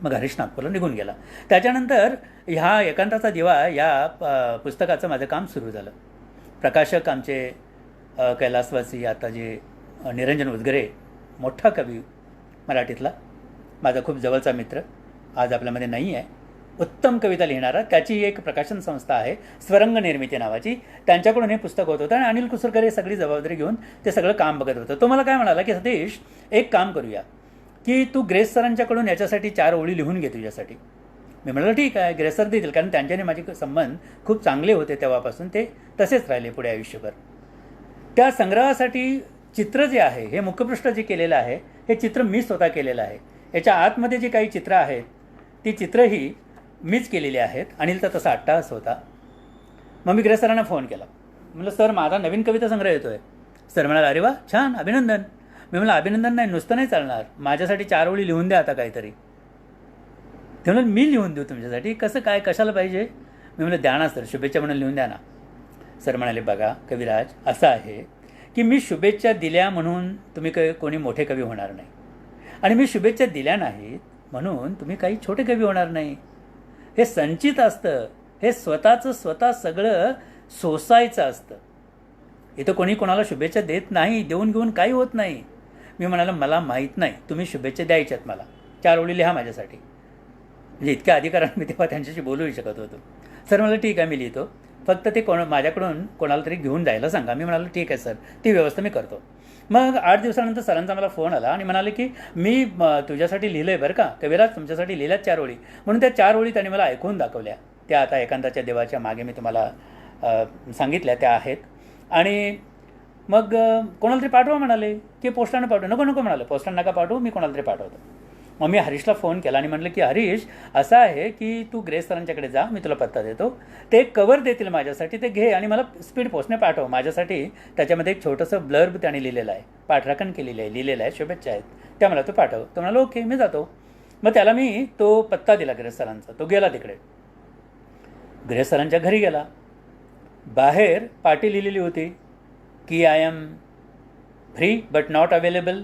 मग हरीश नागपूरला निघून गेला. त्याच्यानंतर ह्या एकांताचा दिवा या पुस्तकाचं माझं काम सुरू झालं. प्रकाशक आमचे कैलासवासी आता जे निरंजन उदगरे, मोठा कवी मराठीतला, माझा खूप जवळचा मित्र, आज आपल्यामध्ये नाही आहे, उत्तम कविता लिहिणारा, त्याची एक प्रकाशन संस्था आहे स्वरंग निर्मिती नावाची, त्यांच्याकडून हे पुस्तक होत होतं. आणि अनिल कुसरकर हे सगळी जबाबदारी घेऊन ते सगळं काम बघत होतं. तो मला काय म्हणाला की सतीश, एक काम करूया की तू ग्रेस सरांच्याकडून याच्यासाठी 4 ओळी लिहून घे तुझ्यासाठी. मी म्हणालं ठीक आहे, ग्रेस सर देतील, कारण त्यांच्याने माझे संबंध खूप चांगले होते तेव्हापासून, ते तसेच राहिले पुढे आयुष्यभर. त्या संग्रहासाठी चित्र जे आहे, हे मुखपृष्ठ जे केलेलं आहे, हे चित्र मी स्वतः केलेलं आहे. याच्या आतमध्ये जी काही चित्रं आहेत ती चित्रही मीच केलेली आहेत. अनिलचा तसा अट्टाहास होता. मग मी ग्रेस सरांना फोन केला. म्हटलं सर, माझा नवीन कविता संग्रह येतो आहे. सर म्हणाला अरे वा, छान, अभिनंदन. मी म्हटलं अभिनंदन नाही, नुसतं नाही चालणार, माझ्यासाठी 4 ओळी लिहून द्या आता काहीतरी. ते म्हणून मी लिहून देऊ तुमच्यासाठी, कसं काय, कशाला पाहिजे. मी म्हटलं द्या ना सर, शुभेच्छा म्हणून लिहून द्या ना. सर म्हणाले बघा कविराज, असं आहे की मी शुभेच्छा दिल्या म्हणून तुम्ही कोणी मोठे कवी होणार नाही, आणि मी शुभेच्छा दिल्या नाहीत म्हणून तुम्ही काही छोटे कवी होणार नाही. हे संचित असतं, हे स्वतःचं स्वतः सगळं सोसायचं असतं. इथं कोणी कोणाला शुभेच्छा देत नाही, देऊन घेऊन काही होत नाही. मी म्हणाला मला माहीत नाही, तुम्ही शुभेच्छा द्यायच्यात मला, 4 ओळी लिहा माझ्यासाठी. म्हणजे इतक्या अधिकाराने मी तेव्हा त्यांच्याशी बोलूही शकत होतो. सर म्हणाले ठीक आहे, मी लिहितो, फक्त ते माझ्याकडून कोणाला तरी घेऊन जायला सांगा. मी म्हणालो ठीक आहे सर, ती व्यवस्था मी करतो. मग 8 दिवसानंतर सरांचा मला फोन आला आणि म्हणाले की मी तुझ्यासाठी लिहिलं आहे बरं का, कविराज तुमच्यासाठी लिहिल्यात 4 ओळी. म्हणून त्या 4 ओळी त्यांनी मला ऐकून दाखवल्या. त्या आता एकांताच्या देवाच्या मागे मी तुम्हाला सांगितल्या त्या आहेत. आणि मग कोणाला तरी पाठवा म्हणाले की पोस्टानं पाठवू. नको नको म्हणाले, पोस्टानं नका पाठवू, मी कोणाला तरी पाठवतो. मग मी हरीशला फोन केला आणि म्हटलं की हरीश, असं आहे की तू ग्रेस सरांच्याकडे जा, मी तुला पत्ता देतो, ते एक कवर देतील माझ्यासाठी, ते घे आणि मला स्पीड पोस्टने पाठव माझ्यासाठी. त्याच्यामध्ये एक छोटंसं ब्लर्ब त्याने लिहिलेलं आहे, पाठराखण केलेली आहे, लिहिलेलं आहे, शुभेच्छा आहेत, त्या मला तो पाठव. तो म्हणाला ओके, मी जातो. मग त्याला मी तो पत्ता दिला ग्रेस सरांचा. तो गेला तिकडे, ग्रेस सरांच्या घरी गेला. बाहेर पाटी लिहिलेली होती की I am free but not available.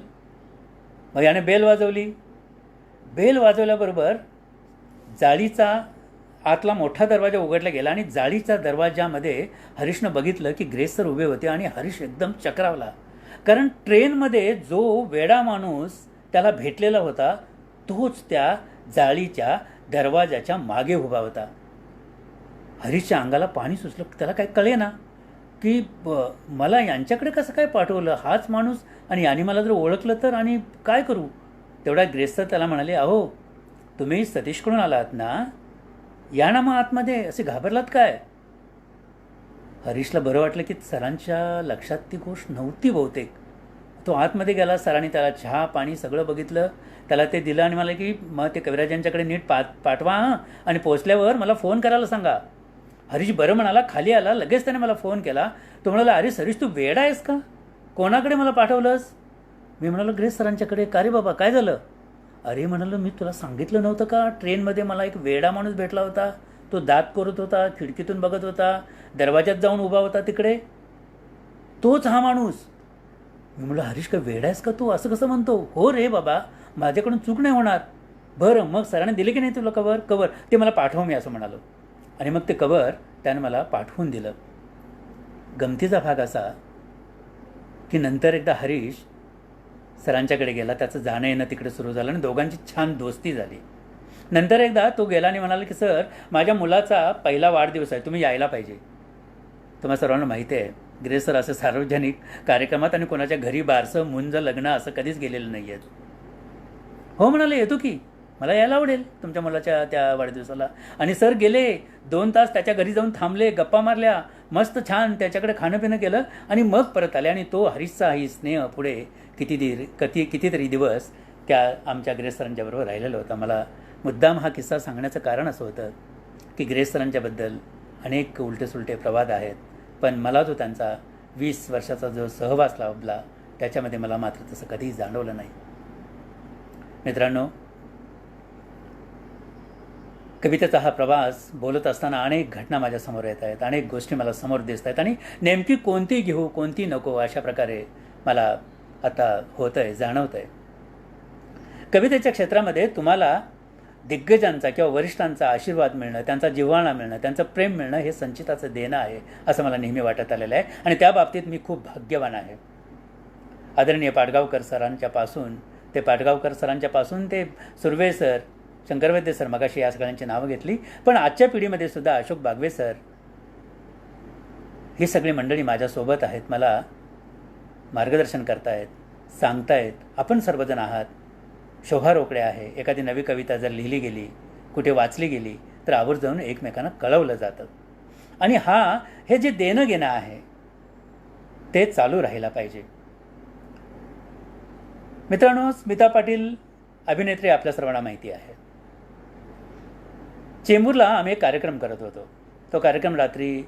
मग याने बेल वाजवली. बेल वाजवल्याबरोबर जाळीचा आतला मोठा दरवाजा उघडला गेला आणि जाळीच्या दरवाजामध्ये हरीशनं बघितलं की ग्रेस सर उभे होते. आणि हरीश एकदम चक्रावला, कारण ट्रेनमध्ये जो वेडा माणूस त्याला भेटलेला होता तोच त्या जाळीच्या दरवाजाच्या मागे उभा होता. हरीशच्या अंगाला पाणी सुचलं. त्याला काय कळे ना की मला यांच्याकडे कसं काय पाठवलं, हाच माणूस, आणि यांनी मला जर ओळखलं तर, आणि काय करू. तेवढा ग्रेस सर त्याला म्हणाले अहो तुम्ही सतीशकडून आलात ना, या ना मग आतमध्ये, असे घाबरलात काय. हरीशला बरं वाटलं की सरांच्या लक्षात ती गोष्ट नव्हती बहुतेक. तो आतमध्ये गेला. सरांनी त्याला चहा पाणी सगळं बघितलं, त्याला ते दिलं आणि मला की मग ते कविराजांच्याकडे नीट पाठवा आणि पोचल्यावर मला फोन करायला सांगा. हरीश बरं म्हणाला, खाली आला. लगेच त्याने मला फोन केला. तो म्हणाला अरे सरीश, तू वेडा आहेस का, कोणाकडे मला पाठवलंस. मी म्हणालो ग्रेस सरांच्याकडे. का रे बाबा, काय झालं. अरे म्हणालो मी तुला सांगितलं नव्हतं का, ट्रेनमध्ये मला एक वेडा माणूस भेटला होता, तो दात करत होता, खिडकीतून बघत होता, दरवाज्यात जाऊन उभा होता तिकडे, तोच हा माणूस. मी म्हटलं हरीश, का वेडा आहेस का तू, असं कसं म्हणतो. हो रे बाबा, माझ्याकडून चूक नाही होणार. बरं मग सरांनी दिले की नाही तुला कवर. ते मला पाठव, मी असं म्हणालो. आणि मग ते कवर त्याने मला पाठवून दिलं. गमतीचा भाग असा की नंतर एकदा हरीश सरांच्याकडे गेला. त्याचं जाणं येणं तिकडे सुरू झालं आणि दोघांची छान दोस्ती झाली. नंतर एकदा तो गेला आणि म्हणाला की सर, माझ्या मुलाचा पहिला वाढदिवस आहे, तुम्ही यायला पाहिजे. तुम्हाला सर्वांना माहिती आहे ग्रेस सर असं सार्वजनिक कार्यक्रमात आणि कोणाच्या घरी बारसं मुंज लग्न असं कधीच गेलेलं नाही आहेत. हो म्हणाले, येतो की, मला यायला आवडेल तुमच्या मुलाच्या त्या वाढदिवसाला. आणि सर गेले. 2 तास त्याच्या घरी जाऊन थांबले, गप्पा मारल्या, मस्त छान त्याच्याकडे खाणं पिणं केलं आणि मग परत आले. आणि तो हरीशचाही स्नेह पुढे कितीतरी दिवस त्या आमच्या ग्रेस सरांच्याबरोबर राहिलेला होता. मला मुद्दाम हा किस्सा सांगण्याचं कारण असं होतं की ग्रेस सरांच्याबद्दल अनेक उलटेसुलटे प्रवाद आहेत, पण मला जो त्यांचा 20 वर्षाचा जो सहवास लाभला त्याच्यामध्ये मला मात्र तसं कधीही जाणवलं नाही. मित्रांनो, कवितेचा हा प्रवास बोलत असताना अनेक घटना माझ्यासमोर येत आहेत, अनेक गोष्टी मला समोर दिसत आहेत आणि नेमकी कोणती घेऊ कोणती नको अशा प्रकारे मला आता होतंय, जाणवतंय. कवितेच्या क्षेत्रामध्ये तुम्हाला दिग्गजांचा किंवा वरिष्ठांचा आशीर्वाद मिळणं, त्यांचा जिव्हाळा मिळणं, त्यांचं प्रेम मिळणं हे संचिताचं देणं आहे असं मला नेहमी वाटत आलेलं आहे आणि त्या बाबतीत मी खूप भाग्यवान आहे. आदरणीय पाडगावकर सरांच्या पासून ते सुर्वे सर, शंकरवैद्य सर, मगाशी या सगळ्यांची नावं घेतली, पण आजच्या पिढीमध्ये सुद्धा अशोक बागवे सर, ही सगळी मंडळी माझ्यासोबत आहेत, मला मार्गदर्शन करतायत, सांगतायत. आपण सर्वजण आहात. शोभा रोकडे आहे. एखादी नवी कविता जर लिहिली गेली, कुठे वाचली गेली तर आवर्जून एकमेकांना कळवलं जातं आणि हे जे देणं घेणं आहे ते चालू राहायला पाहिजे. मित्रांनो, स्मिता पाटील अभिनेत्री आपल्या सर्वांना माहिती आहे. चेंबूरला आम्ही एक कार्यक्रम करत होतो. तो कार्यक्रम रात्री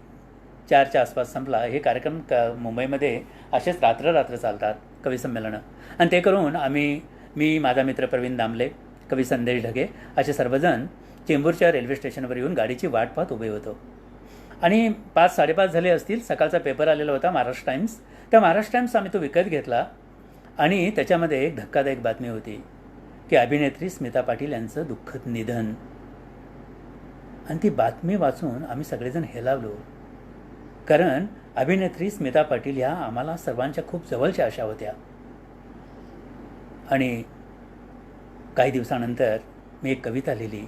4च्या आसपास संपला. हे कार्यक्रम मुंबईमध्ये असेच रात्र चालतात, कवी संमेलनं, आणि ते करून मी, माझा मित्र प्रवीण दामले, कवी संदेश ढगे असे सर्वजण चेंबूरच्या रेल्वे स्टेशनवर येऊन गाडीची वाट पाहत उभे होतो. आणि 5-5:30 झाले असतील. सकाळचा पेपर आलेला होता, महाराष्ट्र टाइम्स. त्या महाराष्ट्र टाइम्स आम्ही तो विकत घेतला आणि त्याच्यामध्ये एक धक्कादायक बातमी होती की अभिनेत्री स्मिता पाटील यांचं दुःखद निधन. आणि ती बातमी वाचून आम्ही सगळेजण हेलावलो, कारण अभिनेत्री स्मिता पाटील ह्या आम्हाला सर्वांच्या खूप जवळच्या अशा होत्या. आणि काही दिवसानंतर मी एक कविता लिहिली.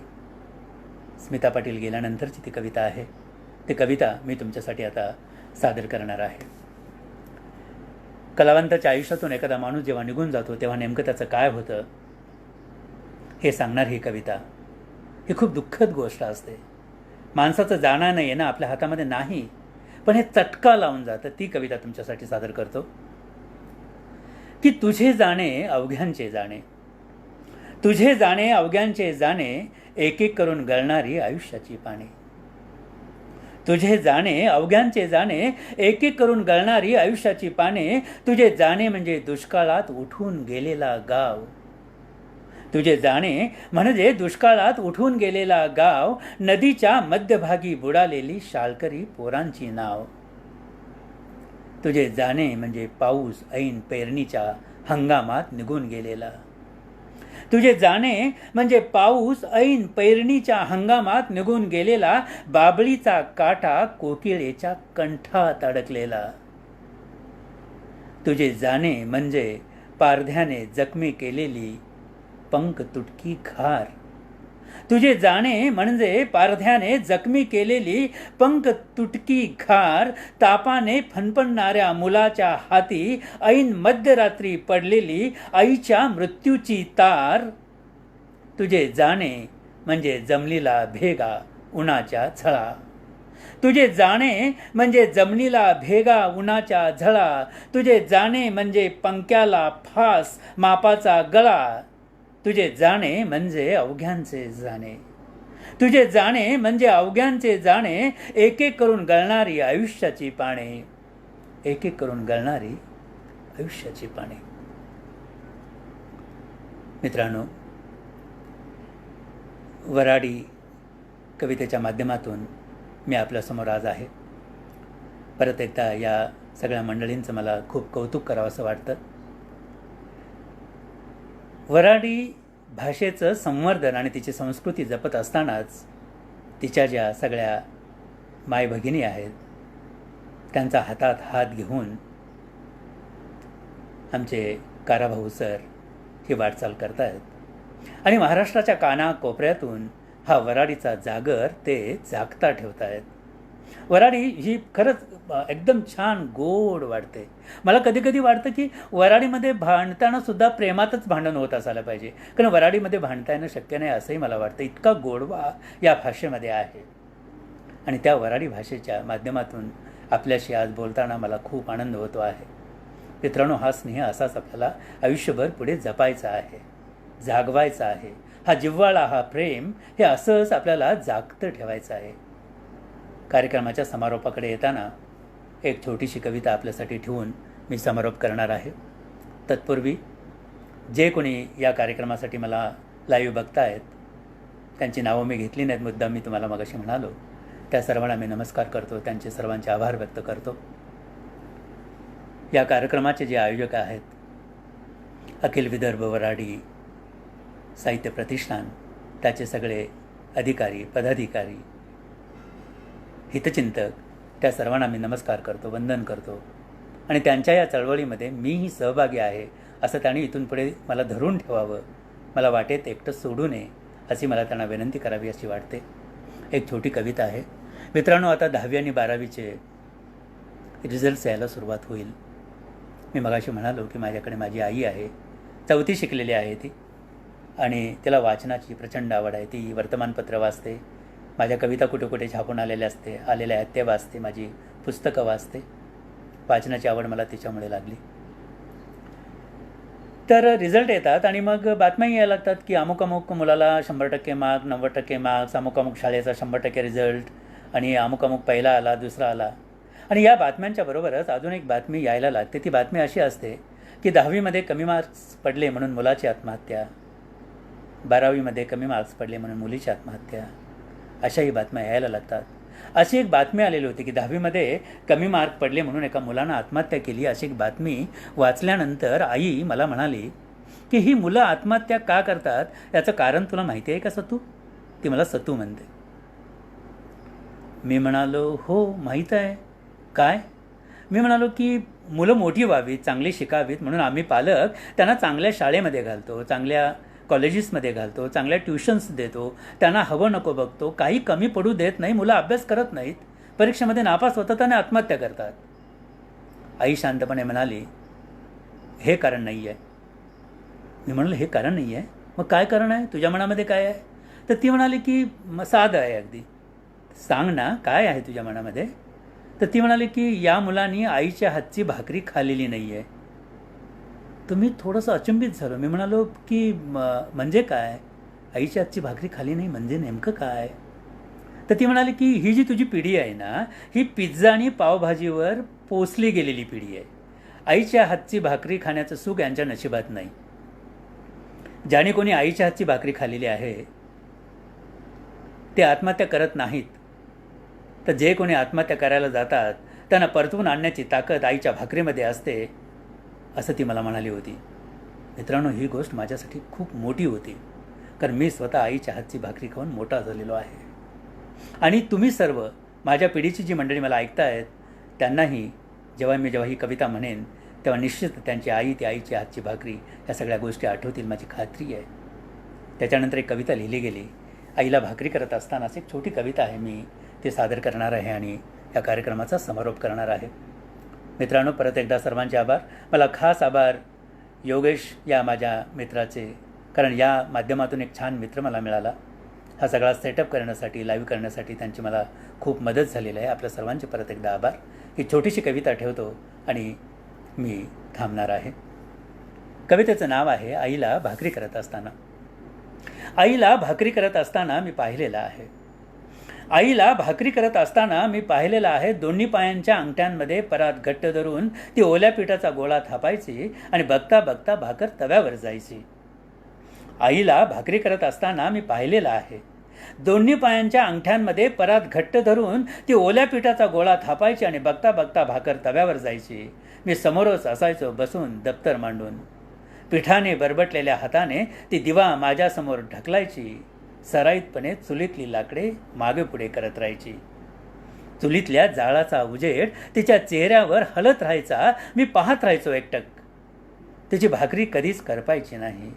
स्मिता पाटील गेल्यानंतरची ती कविता आहे. ती कविता मी तुमच्यासाठी आता सादर करणार आहे. कलावंताच्या आयुष्यातून एखादा माणूस जेव्हा निघून जातो तेव्हा नेमकं त्याचं काय होतं हे सांगणार ही कविता. ही खूप दुःखद गोष्ट असते. माणसाचं जाणं येणं आपल्या हातामध्ये नाही, पण हे चटका लावून जातं. ती कविता तुमच्यासाठी सादर करतो की तुझे जाणे अवघ्यांचे जाणे, तुझे जाणे अवघ्यांचे जाणे, एक एक करून गळणारी आयुष्याची पाने. तुझे जाणे अवघ्यांचे जाणे, एक एक करून गळणारी आयुष्याची पाने. तुझे जाणे म्हणजे दुष्काळात उठून गेलेला गाव. तुझे जाणे म्हणजे दुष्काळात उठून गेलेला गाव, नदीच्या मध्यभागी बुडालेली शाळकरी पोरांची नाव. तुझे जाणे म्हणजे पाऊस ऐन पेरणीच्या हंगामात निघून गेलेला. तुझे जाणे म्हणजे पाऊस ऐन पेरणीच्या हंगामात निघून गेलेला, बाबळीचा काटा कोकिळेच्या कंठात अडकलेला. तुझे जाणे म्हणजे पारध्याने जखमी केलेली पंख तुटकी खार. तुझे जाणे म्हणजे पारध्याने जखमी केलेली पंख तुटकी खार, तापाने फणफणणाऱ्या मुलाच्या हाती ऐन मध्यरात्री पडलेली आईच्या मृत्यूची तार. तुझे जाणे म्हणजे जमलेला भेगा उन्हाच्या झळा. तुझे जाणे म्हणजे जमनीला भेगा उन्हाच्या झळा. तुझे जाणे म्हणजे पंख्याला फास मापाचा गळा. तुझे जाणे म्हणजे अवघ्यांचे जाणे. तुझे जाणे म्हणजे अवघ्यांचे जाणे, एक एक करून गळणारी आयुष्याची पाने. एक एक करून गळणारी आयुष्याची पाने. मित्रांनो, वराडी कवितेच्या माध्यमातून मी आपल्यासमोर आज आहे. परत एकदा या सगळ्या मंडळींचं मला खूप कौतुक करावं असं वाटतं. वराडी भाषेचं संवर्धन आणि तिची संस्कृती जपत असतानाच तिच्या ज्या सगळ्या माय भगिनी आहेत त्यांचा हातात हात घेऊन आमचे काराभाऊ सर ही वाटचाल करतायत आणि महाराष्ट्राच्या कानाकोपऱ्यातून हा वराडीचा जागर ते जागता ठेवतायत. वराडी ही खरंच एकदम छान गोड वाटते. मला कधी कधी वाटतं की वराडीमध्ये भांडताना सुद्धा प्रेमातच भांडण होत असायला पाहिजे, कारण वराडीमध्ये भांडता येणं शक्य नाही असंही मला वाटतं. इतका गोडवा या भाषेमध्ये आहे आणि त्या वराडी भाषेच्या माध्यमातून आपल्याशी आज बोलताना मला खूप आनंद होतो आहे. मित्रांनो, हा स्नेह असाच आपल्याला आयुष्यभर पुढे जपायचा आहे, जागवायचा आहे. हा जिव्हाळा, हा प्रेम हे असंच आपल्याला जागतं ठेवायचं आहे. कार्यक्रमाच्या समारोपाकडे येताना एक छोटीशी कविता आपल्यासाठी ठेवून मी समारोप करणार आहे. तत्पूर्वी जे कोणी या कार्यक्रमासाठी मला लाईव्ह बघतायत त्यांची नावं मी घेतली नाहीत, मुद्दाम मी तुम्हाला मगाशी म्हणालो. त्या सर्वांना मी नमस्कार करतो, त्यांचे सर्वांचे आभार व्यक्त करतो. या कार्यक्रमाचे जे आयोजक आहेत अखिल विदर्भ वऱ्हाडी साहित्य प्रतिष्ठान, त्याचे सगळे अधिकारी, पदाधिकारी, हितचिंतक, त्या सर्वांना मी नमस्कार करतो, वंदन करतो. आणि त्यांच्या या चळवळीमध्ये मीही सहभागी आहे असं त्यांनी इथून पुढे मला धरून ठेवावं, मला वाटेत एकटं सोडू नये अशी मला त्यांना विनंती करावी अशी वाटते. एक छोटी कविता आहे. मित्रांनो, आता 10वी आणि 12वीचे रिझल्ट्स यायला सुरुवात होईल. मी मगाशी म्हणालो की माझ्याकडे माझी आई आहे, 4थी शिकलेली आहे ती, आणि तिला वाचनाची प्रचंड आवड आहे. ती वर्तमानपत्र वाचते, माझ्या कविता कुठे कुठे छापून आलेल्या आहेत ते वाचते, माझी पुस्तकं वाचते. वाचनाची आवड मला तिच्यामुळे लागली. तर रिझल्ट येतात आणि मग बातम्याही यायला लागतात की अमुक अमुक मुलाला 100% मार्क, 90% मार्क्स, अमुक अमुक शाळेचा 100% रिझल्ट, आणि अमुक अमुक पहिला आला, दुसरा आला. आणि या बातम्यांच्या बरोबरच अजून एक बातमी यायला लागते. ती बातमी अशी असते की 10वीमध्ये कमी मार्क्स पडले म्हणून मुलाची आत्महत्या, 12वीमध्ये कमी मार्क्स पडले म्हणून मुलीची आत्महत्या, अशाही बातम्या यायला लागतात. अशी एक बातमी आलेली होती की 10वीमध्ये कमी मार्क पडले म्हणून एका मुलानं आत्महत्या केली. अशी एक बातमी वाचल्यानंतर आई मला म्हणाली की ही मुलं आत्महत्या का करतात याचं कारण तुला माहिती आहे का सतू? ती मला सतू म्हणते. मी म्हणालो हो माहीत आहे. काय? मी म्हणालो की मुलं मोठी व्हावीत, चांगली शिकावीत म्हणून आम्ही पालक त्यांना चांगल्या शाळेमध्ये घालतो, चांगल्या कॉलेजेसमध्ये घालतो, चांगल्या ट्युशन्स देतो, त्यांना हवं नको बघतो, काही कमी पडू देत नाही. मुलं अभ्यास करत नाहीत, परीक्षेमध्ये नापास होतात आणि आत्महत्या करतात. आई शांतपणे म्हणाली हे कारण नाही आहे. मी म्हणालो हे कारण नाही आहे, मग काय कारण आहे तुझ्या मनामध्ये, काय आहे? तर ती म्हणाली की साधं आहे अगदी. सांग ना काय आहे तुझ्या मनामध्ये? तर ती म्हणाली की या मुलांनी आईच्या हातची भाकरी खाल्लेली नाही आहे. तर मी थोडंसं अचंबित झालो. मी म्हणालो की म्हणजे काय? आईच्या हातची भाकरी खाली नाही म्हणजे नेमकं काय? तर ती म्हणाली की ही जी तुझी पिढी आहे ना, ही पिझ्झा आणि पावभाजीवर पोसली गेलेली पिढी आहे. आईच्या हातची भाकरी खाण्याचं सुख यांच्या नशिबात नाही. ज्याने कोणी आईच्या हातची भाकरी खाल्लेली आहे ते आत्महत्या करत नाहीत. तर जे कोणी आत्महत्या करायला जातात त्यांना परतवून आणण्याची ताकद आईच्या भाकरीमध्ये असते असं ती मला म्हणाली होती. मित्रांनो, ही गोष्ट माझ्यासाठी खूप मोठी होती, कारण मी स्वतः आईच्या हातची भाकरी खाऊन मोठा झालेलो आहे. आणि तुम्ही सर्व माझ्या पिढीची जी मंडळी मला ऐकतायत त्यांनाही जेव्हा ही कविता म्हणेन तेव्हा निश्चित त्यांची आई, ती आईची हातची भाकरी, या सगळ्या गोष्टी आठवतील, माझी खात्री आहे. त्याच्यानंतर एक कविता लिहिली गेली. आईला भाकरी करत असतानाच एक छोटी कविता आहे, मी ते सादर करणार आहे आणि या कार्यक्रमाचा समारोप करणार आहे. मित्रांनो, परत एकदा सर्वांचे आभार. मला खास आभार योगेश या माझ्या मित्राचे, कारण या माध्यमातून एक छान मित्र मला मिळाला. हा सगळा सेटअप करण्यासाठी, लाईव्ह करण्यासाठी त्यांची मला खूप मदत झालेली आहे. आपल्या सर्वांचे परत एकदा आभार. ही छोटीशी कविता ठेवतो आणि मी थांबणार आहे. कवितेचं नाव आहे आईला भाकरी करत असताना. आईला भाकरी करत असताना मी पाहिलेलं आहे. आईला भाकरी करत असताना मी पाहिलेलं आहे. दोन्ही पायांच्या अंगठ्यांमध्ये परात घट्ट धरून ती ओल्या पिठाचा गोळा थापायची आणि बघता बघता भाकर तव्यावर जायची. आईला भाकरी करत असताना मी पाहिलेलं आहे. दोन्ही पायांच्या अंगठ्यांमध्ये परात घट्ट धरून ती ओल्या पिठाचा गोळा थापायची आणि बघता बघता भाकर तव्यावर जायची. मी समोरच असायचो बसून दप्तर मांडून. पिठाने बरबटलेल्या हाताने ती दिवा माझ्यासमोर ढकलायची. सराईतपणे चुलीतली लाकडे मागे पुढे करत राहायची. चुलीतल्या जाळाचा उजेड तिच्या चेहऱ्यावर हलत राहायचा. मी पाहत राहायचो एकटक. तिची भाकरी कधीच करपायची नाही.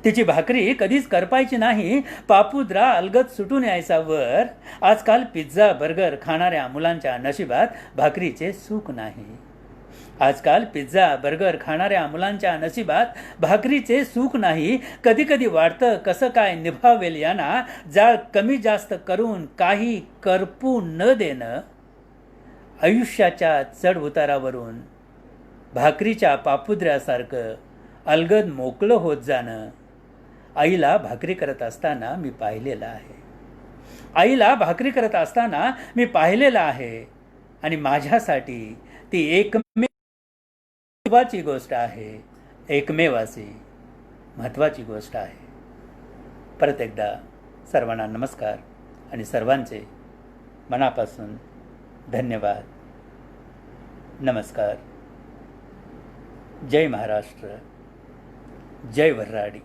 तिची भाकरी कधीच करपायची नाही. पापुद्रा अलगद सुटून यायचा वर. आजकाल पिझ्झा बर्गर खाणाऱ्या मुलांच्या नशिबात भाकरीचे सुख नाही. आजकाल पिझ्झा बर्गर खाणाऱ्या मुलांच्या नशिबात भाकरीचे सुख नाही. कधी कधी वाटतं कसं काय निभावेल यांना जाळ कमी जास्त करून काही करपू न देणं. आयुष्याच्या चढ उतारावरून भाकरीच्या पापुद्र्यासारखं अलगद मोकळं होत जाणं आईला भाकरी करत असताना मी पाहिलेलं आहे. आईला भाकरी करत असताना मी पाहिलेलं आहे आणि माझ्यासाठी ती महत्वाची गोष्ट आहे, एकमेव अशी महत्वाची गोष्ट आहे. परत एकदा सर्वांना नमस्कार आणि सर्वांचे मनापासून धन्यवाद. नमस्कार. जय महाराष्ट्र. जय वऱ्हाडी.